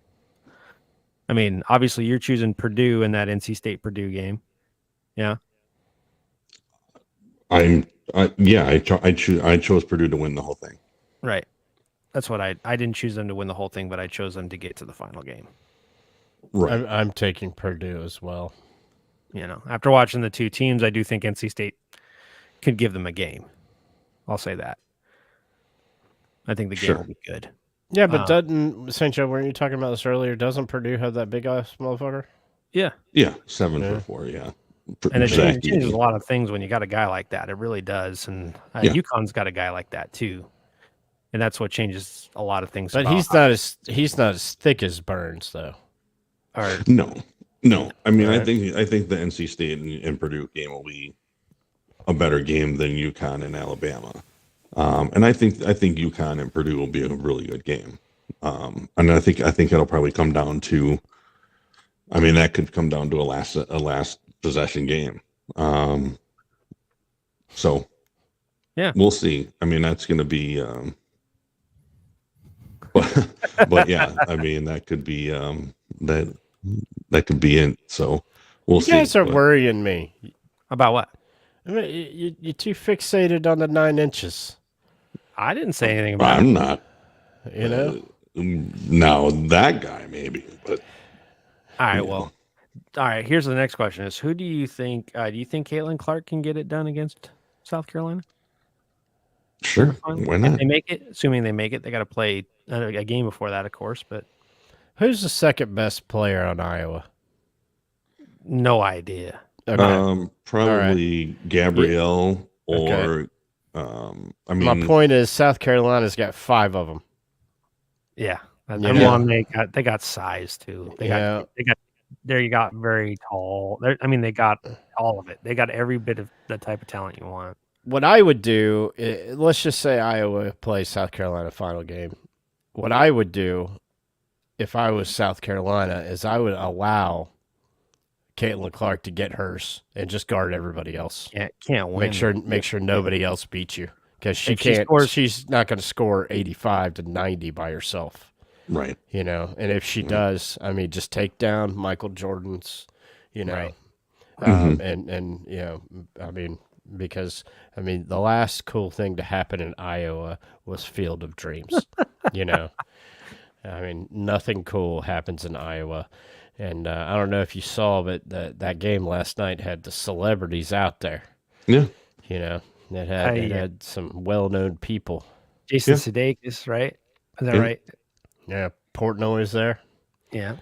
S1: I mean, obviously you're choosing Purdue in that NC State Purdue game. Yeah.
S3: I chose Purdue to win the whole thing.
S1: Right. That's what I didn't choose them to win the whole thing, but I chose them to get to the final game.
S3: Right.
S2: I'm taking Purdue as well.
S1: You know, after watching the two teams, I do think NC State could give them a game. I'll say that. I think the game will be good.
S2: Yeah, but doesn't St. Joe? Weren't you talking about this earlier? Doesn't Purdue have that big ass motherfucker?
S1: Yeah.
S3: Yeah, 7-4. Yeah.
S1: And it changes a lot of things when you got a guy like that. It really does. And UConn's got a guy like that too. And that's what changes a lot of things.
S2: But he's not as thick as Burns though.
S1: Or
S3: No. I mean, right. I think the NC State and Purdue game will be a better game than UConn and Alabama. And I think UConn and Purdue will be a really good game. And I think it'll probably come down to, I mean, that could come down to a last possession game. So
S1: yeah,
S3: we'll see. I mean, that's going to be, but yeah, I mean, that could be, that could be it. So we'll see.
S2: You guys are worrying me.
S1: About what?
S2: I mean, you're too fixated on the 9 inches.
S1: I didn't say anything about
S3: I'm not.
S2: You know?
S3: Now that guy maybe, but
S1: all right. Well, all right. Here's the next question: Is who do you think? Do you think Caitlin Clark can get it done against South Carolina?
S3: Sure. Why not?
S1: If they make it, assuming they make it, they got to play a game before that, of course. But
S2: who's the second best player on Iowa?
S1: No idea.
S2: Okay.
S3: Probably right. Gabrielle or.
S2: Okay.
S3: I mean,
S2: my point is South Carolina's got 5 of them.
S1: Yeah, one they got size too. They got very tall. They got all of it. They got every bit of the type of talent you want.
S2: What I would do, let's just say Iowa plays South Carolina final game. What I would do if I was South Carolina is I would allow Caitlin Clark to get hers and just guard everybody else.
S1: Can't win.
S2: Make sure nobody else beats you because she's not going to score 85 to 90 by herself.
S3: Right.
S2: You know, and if she does, I mean, just take down Michael Jordan's, you know,
S1: right.
S2: And you know, I mean, because I mean, the last cool thing to happen in Iowa was Field of Dreams. You know, I mean, nothing cool happens in Iowa. And I don't know if you saw, but that game last night had the celebrities out there.
S3: Yeah.
S2: You know, it had some well-known people.
S1: Jason Sudeikis, right? Is that right?
S2: Yeah, Portnoy is there.
S1: Yeah.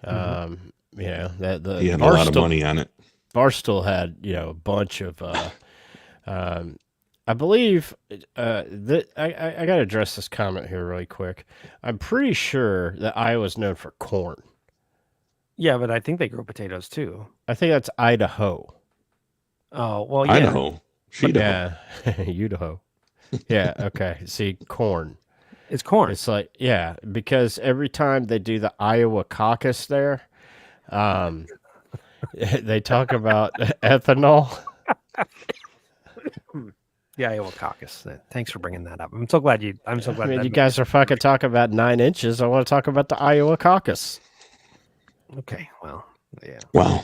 S2: You know,
S3: he had a lot of money on it.
S2: Barstool had, you know, a bunch of I believe that I got to address this comment here really quick. I'm pretty sure that Iowa's known for corn.
S1: Yeah, but I think they grow potatoes too.
S2: I think that's Idaho.
S1: Oh, well, yeah.
S3: Idaho.
S2: Yeah, Idaho. Yeah, okay. See, corn.
S1: It's corn.
S2: It's like, yeah, because every time they do the Iowa caucus there, they talk about ethanol.
S1: The Iowa caucus. Thanks for bringing that up. I'm so glad you
S2: you guys are fucking talking about 9 inches. I want to talk about the Iowa caucus.
S1: Okay, well, yeah.
S3: Wow.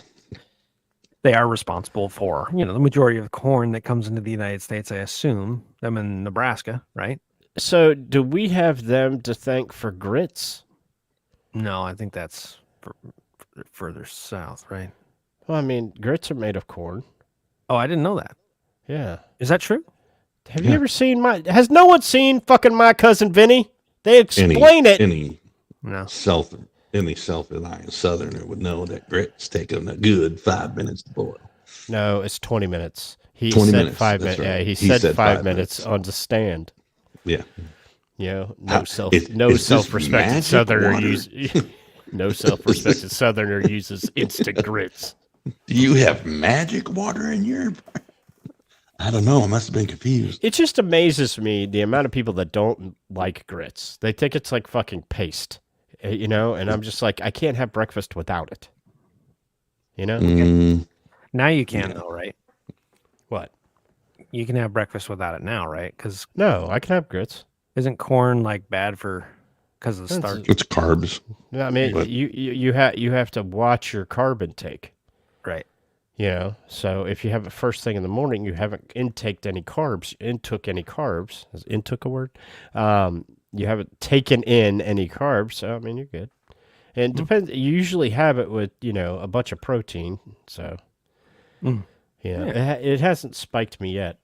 S1: They are responsible for, you know, the majority of corn that comes into the United States, I assume. Them in Nebraska, right?
S2: So do we have them to thank for grits?
S1: No, I think that's further south, right?
S2: Well, I mean, grits are made of corn.
S1: Oh, I didn't know that.
S2: Yeah.
S1: Is that true?
S2: Have you ever seen Has no one seen fucking My Cousin Vinny? They explain it.
S1: No.
S3: Any self-reliant Southerner would know that grits take them a good 5 minutes to boil.
S2: No, it's 20 minutes. He
S3: 20
S2: said
S3: minutes,
S2: 5
S3: that's
S2: minutes.
S3: right.
S2: Yeah, he
S3: He
S2: said
S3: said
S2: 5
S3: 5
S2: minutes
S3: minutes.
S2: on the stand.
S3: Yeah.
S2: You know,
S3: Is this
S2: self-respected
S3: magic
S2: Southerner
S3: water?
S2: no self-respected Southerner uses instant grits.
S3: Do you have magic water in your? I don't know. I must have been confused.
S2: It just amazes me the amount of people that don't like grits. They think it's like fucking paste, you know. And I'm just like, I can't have breakfast without it. You know?
S1: Now you can though, right?
S2: What?
S1: You can have breakfast without it now, right? Because
S2: No, I can have grits.
S1: isn't corn like bad for because of the starch?
S3: It's carbs.
S2: No, I mean,
S3: But-
S2: you have to watch your carb intake.
S1: Right.
S2: You know, so if you have it first thing in the morning, you haven't intook any carbs. Is intook a word? You haven't taken in any carbs, so I mean, you're good. And it depends. You usually have it with, you know, a bunch of protein. So, it hasn't spiked me yet.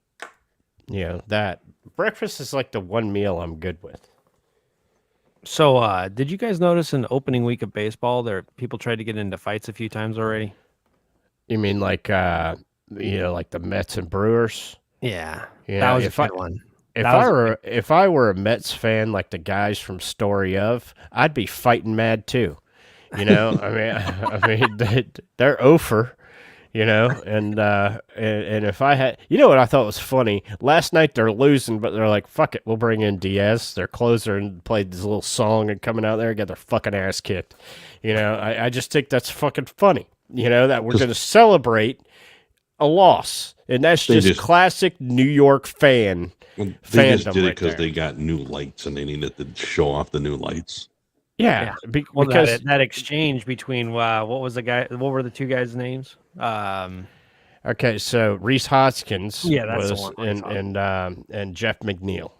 S2: You know, that breakfast is like the one meal I'm good with.
S1: So, did you guys notice in the opening week of baseball, people tried to get into fights a few times already?
S2: You mean like, you know, like the Mets and Brewers?
S1: Yeah,
S2: Yeah,
S1: that was
S2: if
S1: a
S2: I-
S1: good one.
S2: If
S1: That was
S2: if I were a Mets fan like the guys from Story of, I'd be fighting mad too. You know, I mean, they're over. You know, and if I had, you know what I thought was funny? Last night they're losing, but they're like, fuck it, we'll bring in Diaz, their closer, and played this little song and coming out there and got their fucking ass kicked. You know, I just think that's fucking funny. You know, that we're going to celebrate a loss. And that's just classic New York fan.
S3: Well, they
S2: fandom
S3: just did it
S2: right
S3: because
S2: there.
S3: they got new lights and they needed to show off the new lights.
S2: Yeah,
S1: Well,
S2: because
S1: that exchange between what was the guy? What were the two guys' names?
S2: okay, so Reese Hoskins
S1: Yeah, that's the
S2: was
S1: one, Reese
S2: and Jeff McNeil.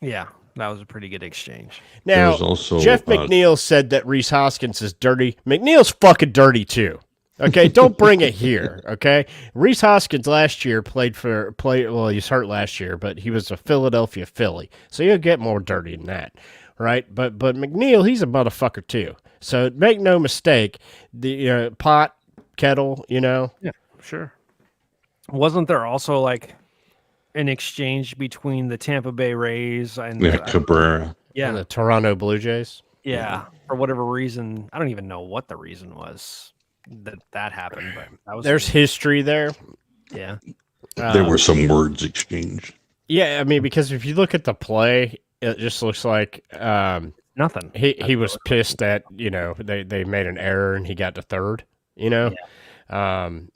S1: Yeah, that was a pretty good exchange.
S2: Now,
S3: was also,
S2: Jeff McNeil said that Reese Hoskins is dirty. McNeil's fucking dirty too. Okay, don't bring it here. Okay, Reese Hoskins last year well, he's hurt last year, but he was a Philadelphia Philly, so you'll get more dirty than that, right? But McNeil, he's a motherfucker too. So make no mistake, the pot kettle, you know.
S1: Yeah, sure. Wasn't there also like an exchange between the Tampa Bay Rays and
S3: Cabrera.
S1: yeah,
S2: And the Toronto Blue Jays.
S1: yeah, for whatever reason, I don't even know what the reason was that happened, but that was
S2: There's history there.
S1: yeah.
S3: There were some words exchanged.
S2: Yeah, I mean, because if you look at the play, it just looks like
S1: Nothing.
S2: he was pissed that, you know, they made an error and he got to third, you know.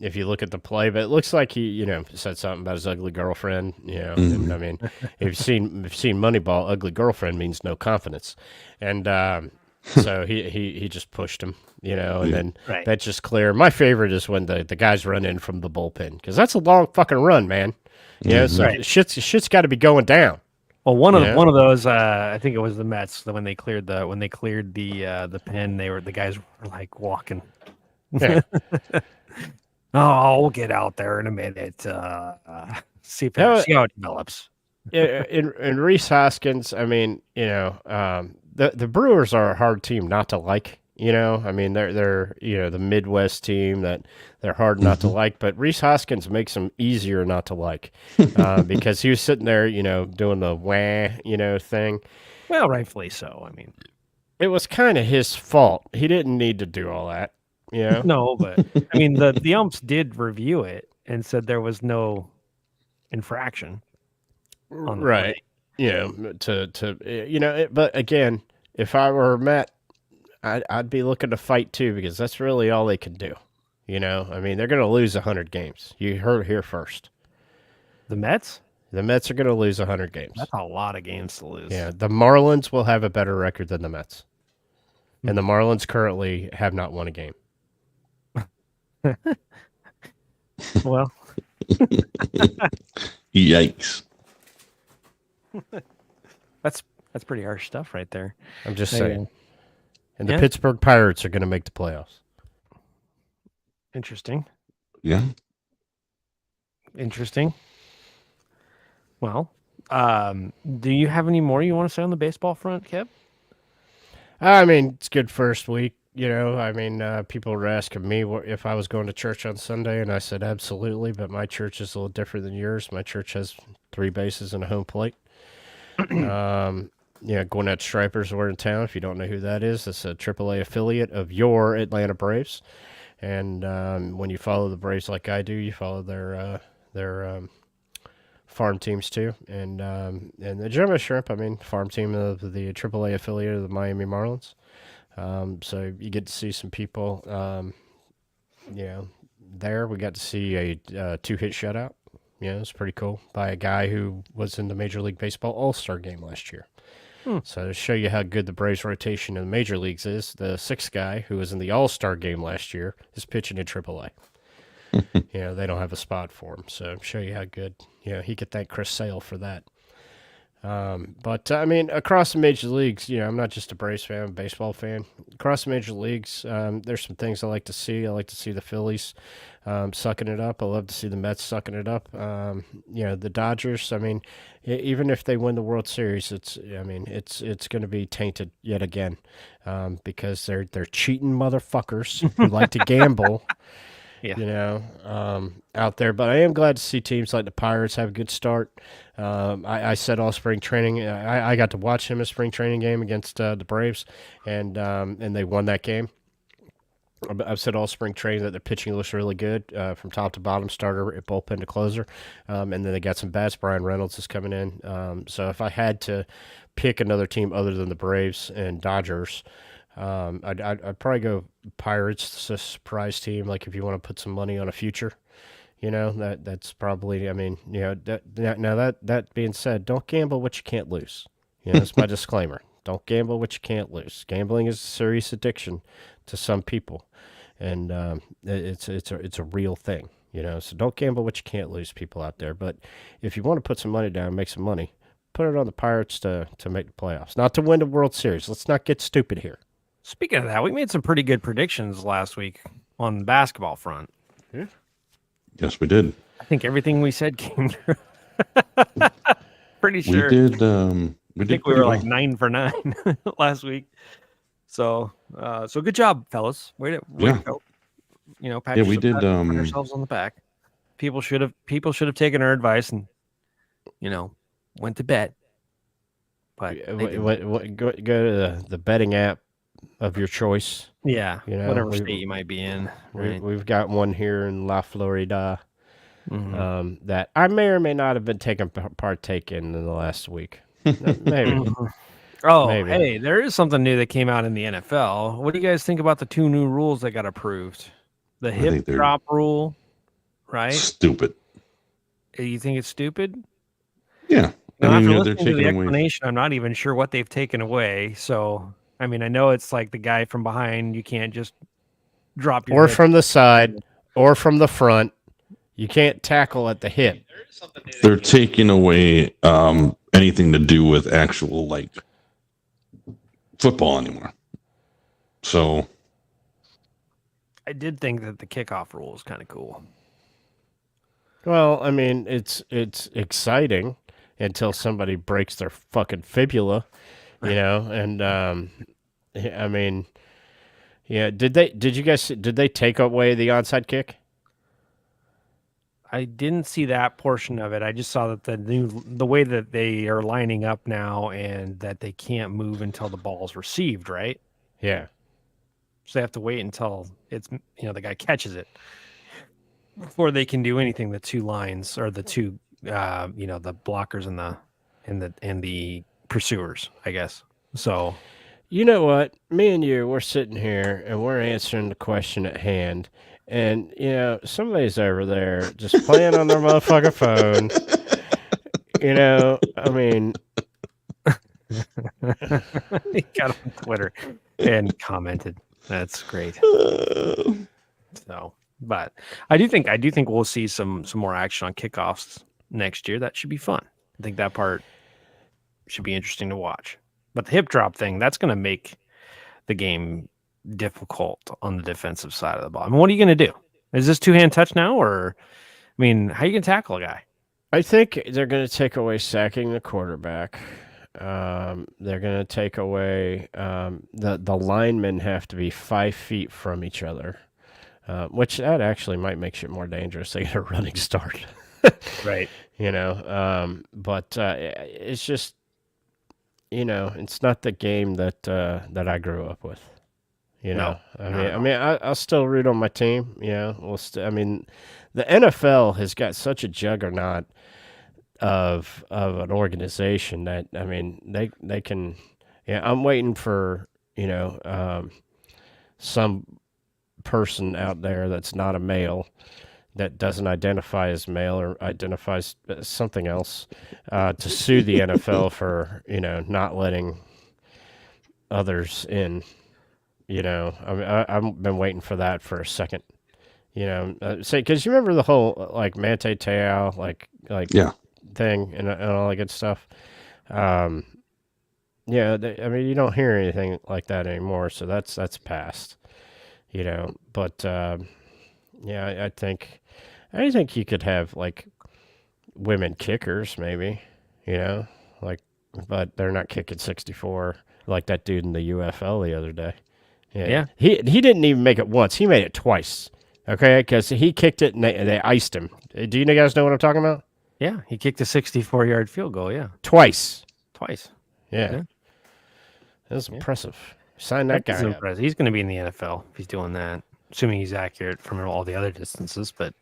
S2: If you look at the play, but it looks like he, you know, said something about his ugly girlfriend, you know. And, I mean, if you've seen Moneyball, ugly girlfriend means no confidence. And so he just pushed him, you know, and then
S1: Right.
S2: that's just clear. My favorite is when the guys run in from the bullpen, because that's a long fucking run, man. Yeah, so shit's got to be going down.
S1: Well, one
S2: Yeah.
S1: of those, I think it was the Mets. When they cleared the pen, the guys were like walking.
S2: Yeah.
S1: Oh, we'll get out there in a minute. See how it develops.
S2: in Reese Hoskins, I mean, you know, the Brewers are a hard team not to like. You know, I mean, they're you know, the Midwest team that they're hard not to like, but Reese Hoskins makes them easier not to like because he was sitting there, you know, doing the wah, you know, thing.
S1: Well, rightfully so. I mean,
S2: It was kind of his fault. He didn't need to do all that. You know?
S1: no, but I mean, the umps did review it and said there was no infraction. On the
S2: Right.
S1: play.
S2: You know, to you know, but again, if I were Matt, I'd be looking to fight too, because that's really all they can do. You know, I mean, they're going to lose 100 games. You heard it here first.
S1: The Mets?
S2: The Mets are going to lose 100 games.
S1: That's a lot of games to lose.
S2: Yeah, the Marlins will have a better record than the Mets. And the Marlins currently have not won a game.
S1: Well,
S3: Yikes.
S1: that's pretty harsh stuff right there.
S2: I'm just
S1: There you
S2: saying.
S1: go.
S2: And the
S1: Yeah.
S2: Pittsburgh Pirates are going to make the playoffs.
S1: Interesting.
S3: Yeah.
S1: Interesting. Well, do you have any more you want to say on the baseball front, Kev?
S2: I mean, it's good first week. I mean, people were asking me if I was going to church on Sunday, and I said absolutely. But my church is a little different than yours. My church has 3 bases and a home plate. Gwinnett Stripers were in town. If you don't know who that is, it's a AAA affiliate of your Atlanta Braves. And when you follow the Braves like I do, you follow their farm teams too. And the Gemma Shrimp, I mean, farm team of the AAA affiliate of the Miami Marlins. So you get to see some people. There we got to see a 2-hit shutout. It's pretty cool by a guy who was in the Major League Baseball All-Star game last year. So to show you how good the Braves rotation in the major leagues is, the 6th guy who was in the All-Star game last year is pitching in AAA. They don't have a spot for him. So show you how good. He could thank Chris Sale for that. But I mean, across the major leagues, I'm not just a Braves fan, I'm a baseball fan. Across the major leagues, there's some things I like to see. I like to see the Phillies sucking it up. I love to see the Mets sucking it up. The Dodgers. I mean, even if they win the World Series, it's going to be tainted yet again because they're cheating motherfuckers who like to gamble.
S1: Yeah.
S2: Out there. But I am glad to see teams like the Pirates have a good start. I said all spring training. I got to watch him a spring training game against the Braves, and they won that game. I've said all spring training that their pitching looks really good from top to bottom, starter, bullpen to closer. And then they got some bats. Brian Reynolds is coming in. So if I had to pick another team other than the Braves and Dodgers, I'd probably go Pirates. It's a surprise team. Like if you want to put some money on a future, that's probably. I mean, that being said, don't gamble what you can't lose. That's my disclaimer. Don't gamble what you can't lose. Gambling is a serious addiction to some people, and it's a real thing. So don't gamble what you can't lose, people out there. But if you want to put some money down, make some money, put it on the Pirates to make the playoffs, not to win the World Series. Let's not get stupid here.
S1: Speaking of that, we made some pretty good predictions last week on the basketball front.
S3: Yeah. Yes, we did.
S1: I think everything we said came true. Pretty sure.
S3: We did.
S1: I think we were like 9 for 9 last week. So good job, fellas. Way to go. Pat
S3: we did.
S1: Pat ourselves on the back. People should have taken our advice and went to bed. But
S2: go to the betting app of your choice.
S1: Yeah, whatever state you might be in. Right?
S2: We've got one here in La Florida that I may or may not have been partake in the last week. Maybe.
S1: Maybe. Hey, there is something new that came out in the NFL. What do you guys think about the 2 new rules that got approved? The hip drop rule, right?
S3: Stupid.
S1: You think it's stupid?
S3: Yeah.
S1: After listening to the explanation, I'm not even sure what they've taken away. So, I mean, I know it's like the guy from behind. You can't just drop your hip.
S2: From the side or from the front. You can't tackle at the hip.
S3: They're taking away anything to do with actual, like, football anymore. So
S1: I did think that the kickoff rule is kind of cool.
S2: Well, I mean, it's exciting until somebody breaks their fucking fibula, and I mean, yeah, did they take away the onside kick?
S1: I didn't see that portion of it. I just saw that the way that they are lining up now and that they can't move until the ball's received, right?
S2: Yeah.
S1: So they have to wait until it's the guy catches it before they can do anything. The 2 lines or the 2 the blockers and the pursuers, I guess. So
S2: you know what? Me and you, we're sitting here and we're answering the question at hand. And, somebody's over there just playing on their motherfucking phone. I mean.
S1: He got on Twitter and commented. That's great. So, but I do think we'll see some more action on kickoffs next year. That should be fun. I think that part should be interesting to watch. But the hip drop thing, that's going to make the game difficult on the defensive side of the ball. I mean, what are you going to do? Is this two-hand touch now, or I mean, how you gonna tackle a guy?
S2: I think they're going to take away sacking the quarterback. They're going to take away the linemen have to be 5 feet from each other, which that actually might make shit more dangerous. They get a running start,
S1: Right.
S2: But it's just it's not the game that that I grew up with.
S1: No,
S2: I'll still root on my team. I mean, the NFL has got such a juggernaut of an organization that they can. Yeah, I'm waiting for some person out there that's not a male, that doesn't identify as male or identifies as something else, to sue the NFL for not letting others in. I've been waiting for that for a second. Say, because you remember the whole like Manti Te'o
S3: Yeah.
S2: thing and all that good stuff. You don't hear anything like that anymore, so that's past. But I think you could have like women kickers, maybe. But they're not kicking 64 like that dude in the UFL the other day.
S1: Yeah.
S2: He didn't even make it once. He made it twice. Okay, because he kicked it and they iced him. Do you guys know what I'm talking about?
S1: Yeah, he kicked a 64-yard field goal. Yeah,
S2: Twice.
S1: Yeah.
S2: That's impressive. Sign that guy up.
S1: Impressive. He's going to be in the NFL if he's doing that, assuming he's accurate from all the other distances. But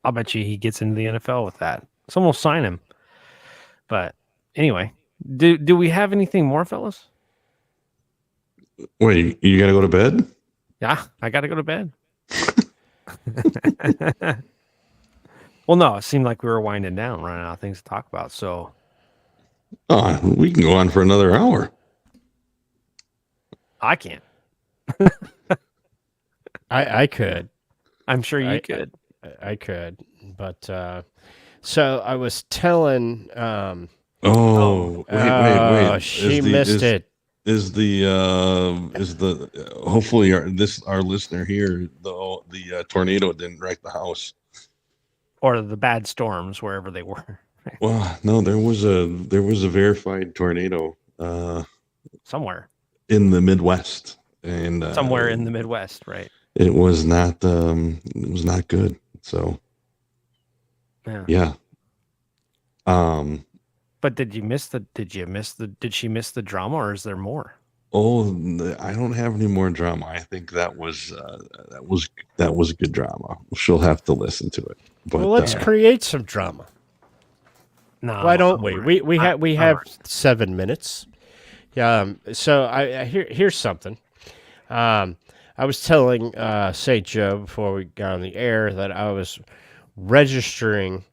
S1: I'll bet you he gets into the NFL with that. Someone will sign him. But anyway, do we have anything more, fellas?
S3: Wait, you got to go to bed?
S1: Yeah, I got to go to bed. Well, no, it seemed like we were winding down, running out of things to talk about. So,
S3: we can go on for another hour.
S1: I can't.
S2: I could.
S1: I'm sure you could.
S2: I could, but so I was telling.
S3: Wait!
S2: She missed it.
S3: Is the hopefully our listener here, the tornado didn't wreck the house
S1: or the bad storms wherever they were.
S3: Well, no, there was a verified tornado
S1: somewhere
S3: in the Midwest, and
S1: somewhere in the Midwest, right?
S3: It was not good. So yeah.
S1: But did she miss the drama, or is there more?
S3: Oh, I don't have any more drama. I think that was good drama. She'll have to listen to it. But
S2: well, let's create some drama.
S1: No,
S2: why don't we? We have 7 minutes. So here's something. I was telling St. Joe before we got on the air that I was registering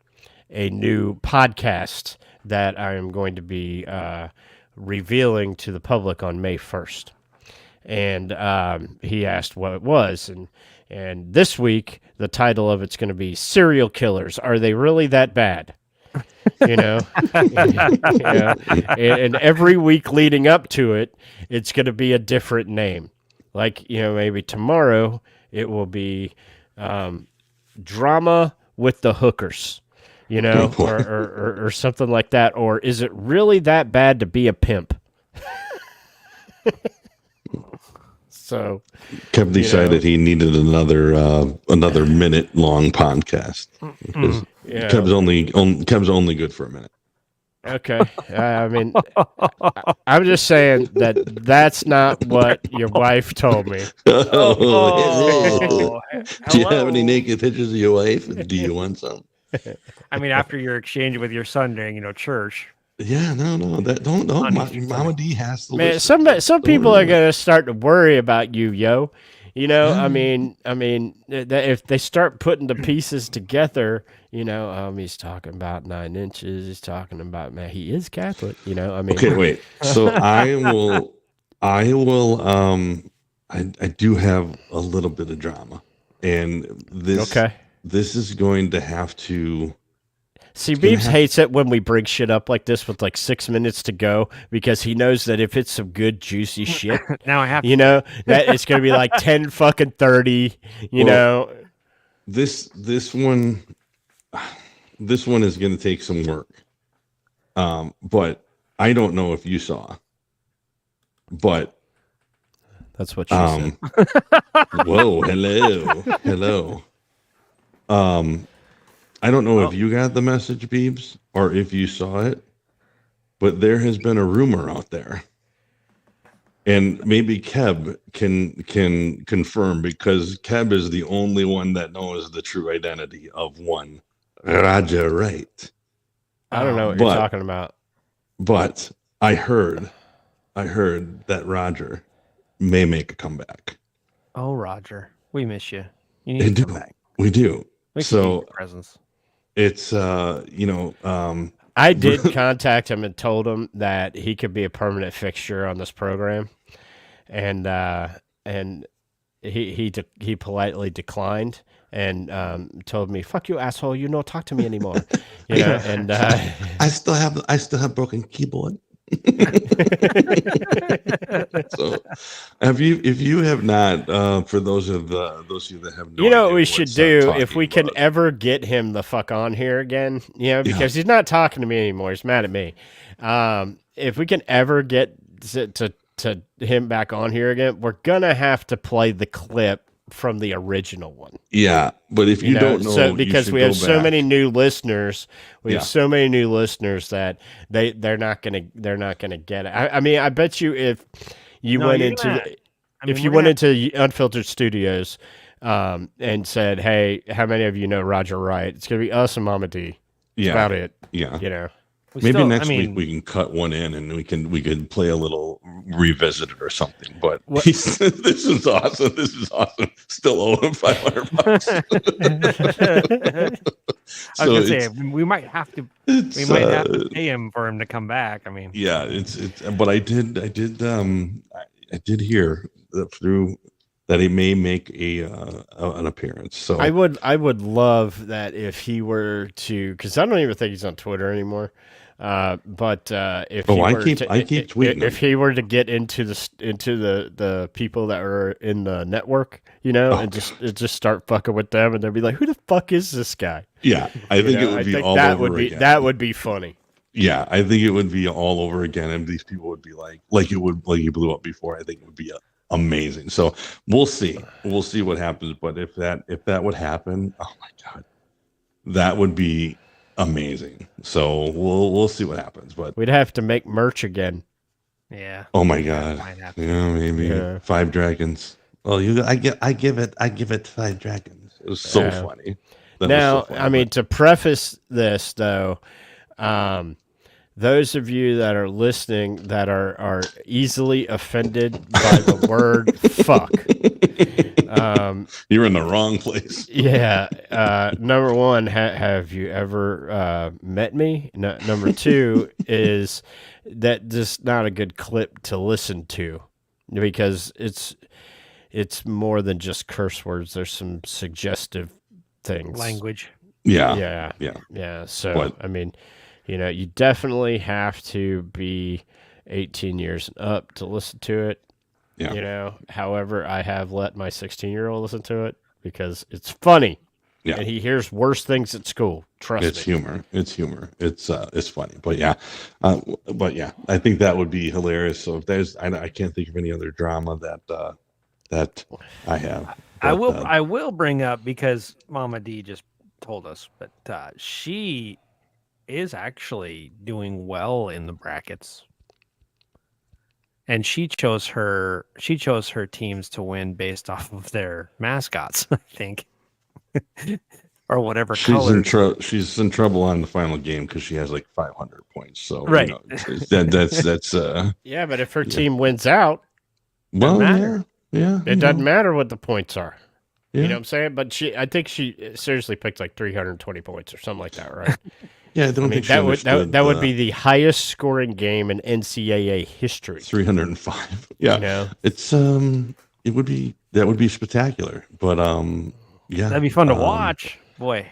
S2: a new podcast that I am going to be revealing to the public on May 1st. And he asked what it was. And this week, the title of it's going to be Serial Killers. Are they really that bad? And every week leading up to it, it's going to be a different name. Like, maybe tomorrow it will be Drama with the Hookers. Or something like that. Or is it really that bad to be a pimp? So
S3: Kev decided he needed another minute long podcast. Kev's only good for a minute.
S2: Okay. I'm just saying that's not what your wife told me.
S3: Do you have any naked pictures of your wife? Do you want some?
S1: After your exchange with your son during, church.
S3: Yeah, no, that don't. Mama D has to.
S2: Man, some people are gonna start to worry about you, yo. If they start putting the pieces together, he's talking about 9 inches. He's talking about, man, he is Catholic.
S3: Okay, wait. So I do have a little bit of drama, and this. Okay. This is going to have to...
S2: See, Beebs hates it when we bring shit up like this with like 6 minutes to go, because he knows that if it's some good, juicy shit,
S1: now I have
S2: that it's going to be like 10 fucking 30,
S3: this one is going to take some work. But I don't know if you saw, but
S2: That's what she said.
S3: whoa, hello. I don't know if you got the message, Beebs, or if you saw it, but there has been a rumor out there. And maybe Keb can confirm, because Keb is the only one that knows the true identity of one Roger Wright.
S2: I don't know what you're talking about.
S3: But I heard that Roger may make a comeback.
S1: Oh, Roger, we miss you. You need to come back.
S3: We do.
S1: We
S3: So
S1: presents.
S3: it's
S2: I did contact him and told him that he could be a permanent fixture on this program, and he politely declined and told me, "Fuck you, asshole! You don't talk to me anymore." You know, and
S3: I still have broken keyboard. So, if you have not, for those of you that have no
S2: you know what
S3: idea
S2: we should do if we can
S3: about.
S2: ever get him the fuck on here again, you know, because he's not talking to me anymore. He's mad at me. If we can ever get to him back on here again, we're gonna have to play the clip from the original one.
S3: Yeah, but if you don't know,
S2: so because we have so many new listeners, have so many new listeners that they're not gonna get it. I mean, I bet you if you went into Unfiltered Studios and said, "Hey, how many of you know Roger Wright?" It's gonna be us and Mama D. That's about it.
S3: Yeah,
S2: you know.
S3: Maybe next week we can cut one in and we can play a little revisited or something. But this is awesome. This is awesome. Still owe him $500.
S1: I was gonna say we might have to pay him for him to come back. I mean,
S3: yeah, it's but I did hear that he may make an appearance. So
S2: I would love that if he were to, because I don't even think he's on Twitter anymore. But if
S3: I keep tweeting
S2: if he were to get into the people that are in the network, you know, and just start fucking with them, and they'll be like, "Who the fuck is this guy?"
S3: Yeah, I think it would be all over again.
S2: That would be funny.
S3: Yeah, I think it would be all over again, and these people would be like you blew up before. I think it would be amazing. So we'll see what happens. But if that would happen, oh my god, that would be amazing. So we'll see what happens. But
S2: we'd have to make merch again.
S1: Yeah.
S3: Oh my god. Yeah, maybe 5 dragons. Well, I give it 5 dragons. It was so funny.
S2: Now, I mean, to preface this though, those of you that are listening that are easily offended by the word fuck,
S3: you're in the wrong place.
S2: Yeah. Number one, have you ever met me? Number two is that just not a good clip to listen to, because it's more than just curse words. There's some suggestive things.
S1: Language.
S2: Yeah. So, I mean, you know, you definitely have to be 18 years and up to listen to it.
S3: Yeah.
S2: You know, however, I have let my 16-year-old listen to it because it's funny. Yeah. And he hears worse things at school. Trust me.
S3: It's humor. It's funny. But yeah, I think that would be hilarious. So if there's, I can't think of any other drama that I have. But,
S1: I will bring up, because Mama D just told us, but she is actually doing well in the brackets. And she chose her teams to win based off of their mascots, I think, or whatever color.
S3: She's in trouble on the final game because she has like 500 points. So
S1: right,
S3: you know, that's
S2: yeah. But if her team wins out,
S3: well,
S2: yeah, it doesn't matter what the points are.
S3: Yeah.
S2: You know what I'm saying? But I think she seriously picked like 320 points or something like that, right?
S3: Yeah, I don't think
S2: that would be the highest scoring game in NCAA history.
S3: 305. Yeah,
S2: you know?
S3: It's that would be spectacular. But yeah,
S1: that'd be fun to watch, boy.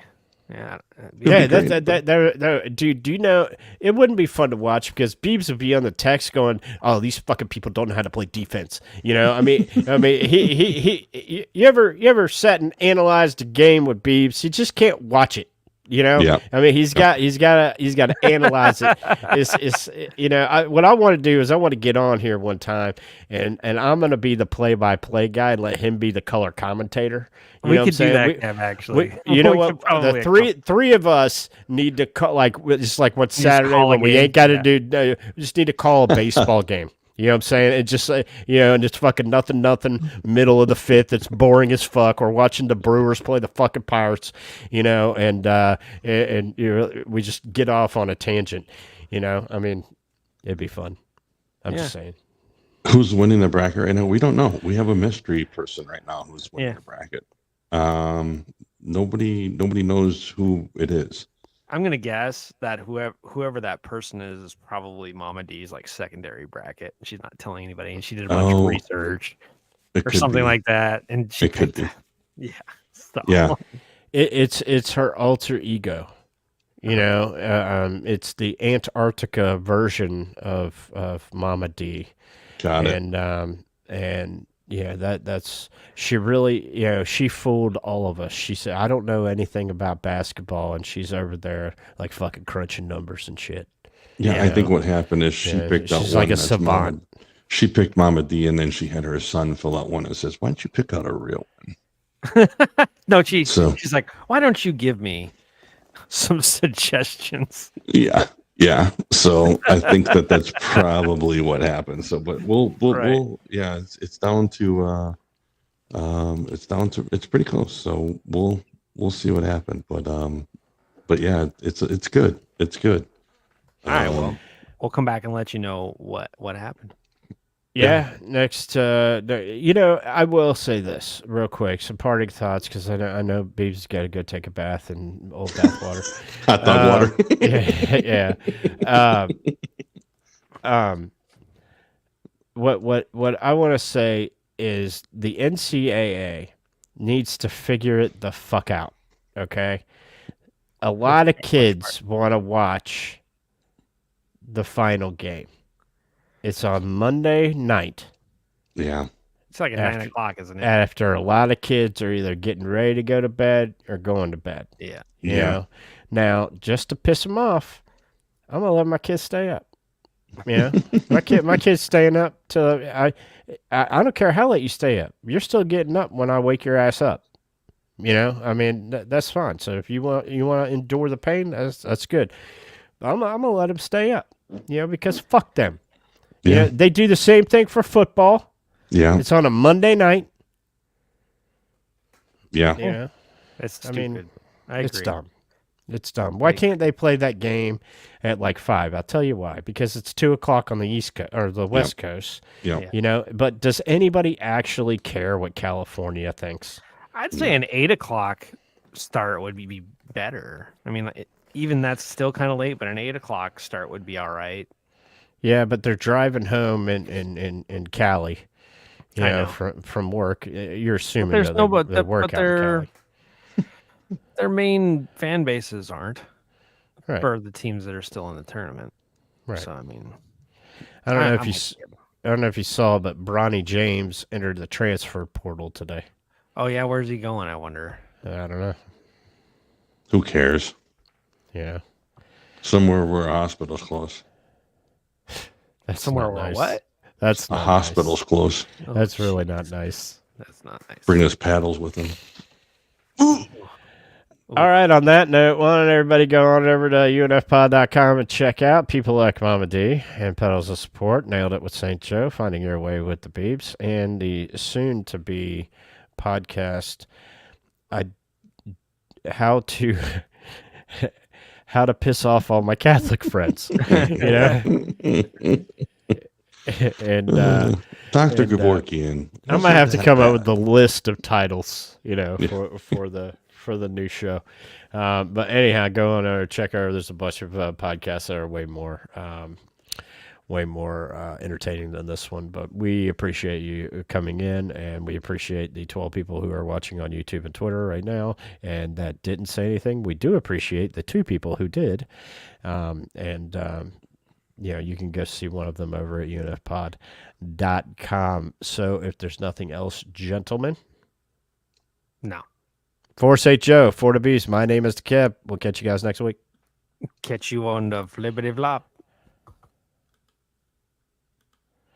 S1: Yeah.
S2: Yeah,
S3: great,
S2: dude. Do you know it wouldn't be fun to watch because Beebs would be on the text going, "Oh, these fucking people don't know how to play defense." You know, he. You ever sat and analyzed a game with Beebs? You just can't watch it. You know,
S3: Yeah.
S2: I mean, he's got to analyze it. It's you know, what I want to do is I want to get on here one time and I'm gonna be the play-by-play guy and let him be the color commentator. You
S1: We
S2: know
S1: could
S2: what I'm
S1: do that,
S2: saying?
S1: Kev, actually.
S2: You know
S1: We
S2: what?
S1: could probably
S2: The three of us need to call like it's like what
S1: just
S2: Saturday
S1: call a
S2: when we
S1: game,
S2: ain't got to
S1: yeah.
S2: do. We just need to call a baseball game. You know what I'm saying? It just you know, and just fucking nothing. Middle of the fifth, it's boring as fuck. We're watching the Brewers play the fucking Pirates. You know, and you know, we just get off on a tangent. You know, I mean, it'd be fun. I'm just saying.
S3: Who's winning the bracket right now? We don't know. We have a mystery person right now who's winning the bracket. Nobody knows who it is.
S1: I'm gonna guess that whoever that person is probably Mama D's like secondary bracket. She's not telling anybody, and she did a bunch of research or something like that. And she
S3: could be.
S1: Yeah. So.
S3: Yeah.
S2: It's her alter ego. You know, it's the Antarctica version of Mama D.
S3: Got it.
S2: And yeah, that's she really, you know, she fooled all of us. She said, I don't know anything about basketball, and she's over there like fucking crunching numbers and shit.
S3: Yeah, I think what happened is she picked out
S2: she's
S3: one
S2: like a
S3: that's
S2: savant.
S3: She picked Mama D, and then she had her son fill out one that says, "Why don't you pick out a real one?"
S1: No, she's like, why don't you give me some suggestions?
S3: Yeah. So I think that's probably what happened. So, but we'll yeah, it's down to it's pretty close. So we'll see what happened. But yeah, it's good. It's good.
S1: All right, well, we'll come back and let you know what happened.
S2: Yeah, next, you know, I will say this real quick, some parting thoughts, because I know Beeb's got to go take a bath in old bath water.
S3: Hot dog water.
S2: Yeah. What I want to say is the NCAA needs to figure it the fuck out, okay? A lot of kids want to watch the final game. It's on Monday night.
S3: Yeah.
S1: It's like at 9 o'clock, isn't it?
S2: After a lot of kids are either getting ready to go to bed or going to bed.
S1: Yeah.
S2: You know? Now, just to piss them off, I'm gonna let my kids stay up. You know, my kid's staying up till I don't care how late you stay up. You're still getting up when I wake your ass up. You know, I mean that's fine. So if you want to endure the pain, that's good. But I'm gonna let them stay up. You know, because fuck them.
S3: Yeah.
S2: You know, they do the same thing for football.
S3: Yeah.
S2: It's on a Monday night.
S3: Yeah.
S2: You know,
S1: It's stupid. I agree.
S2: It's dumb. It's dumb. Why can't they play that game at like 5? I'll tell you why. Because it's 2 o'clock on the East Coast or the West Coast.
S3: Yeah.
S2: You know, but does anybody actually care what California thinks?
S1: I'd say an 8 o'clock start would be better. I mean, even that's still kind of late, but an 8 o'clock start would be all right.
S2: Yeah, but they're driving home in Cali, you know, from work. You're assuming
S1: there's
S2: that
S1: no,
S2: they work out in Cali.
S1: Their main fan bases aren't
S2: Right.
S1: for the teams that are still in the tournament.
S2: Right.
S1: So I mean,
S2: I don't know if you saw, but Bronny James entered the transfer portal today.
S1: Oh yeah, where's he going? I wonder.
S2: I don't know.
S3: Who cares?
S2: Yeah.
S3: Somewhere where a hospital's close.
S2: That's
S1: Somewhere
S2: not
S1: where
S2: nice.
S1: what?
S2: That's
S3: A
S2: not
S3: hospital's close.
S2: nice. That's really not nice.
S1: That's not nice.
S3: Bring his paddles with him.
S2: All right, on that note, why don't everybody go on over to unfpod.com and check out people like Mama D and Pedals of Support, Nailed It with St. Joe, Finding Your Way with the Beebs, and the soon-to-be podcast, how to piss off all my Catholic friends, you know? And
S3: Dr. Gavorkian.
S2: I might have to come up with the list of titles, you know, for the new show. But anyhow, go on over, check out. There's a bunch of podcasts that are way more way more entertaining than this one. But we appreciate you coming in, and we appreciate the 12 people who are watching on YouTube and Twitter right now and that didn't say anything. We do appreciate the 2 people who did. You can go see one of them over at unfpod.com. So if there's nothing else, gentlemen.
S1: No.
S2: For St. Joe, for the Beast, my name is the Kip. We'll catch you guys next week.
S1: Catch you on the flippity flop.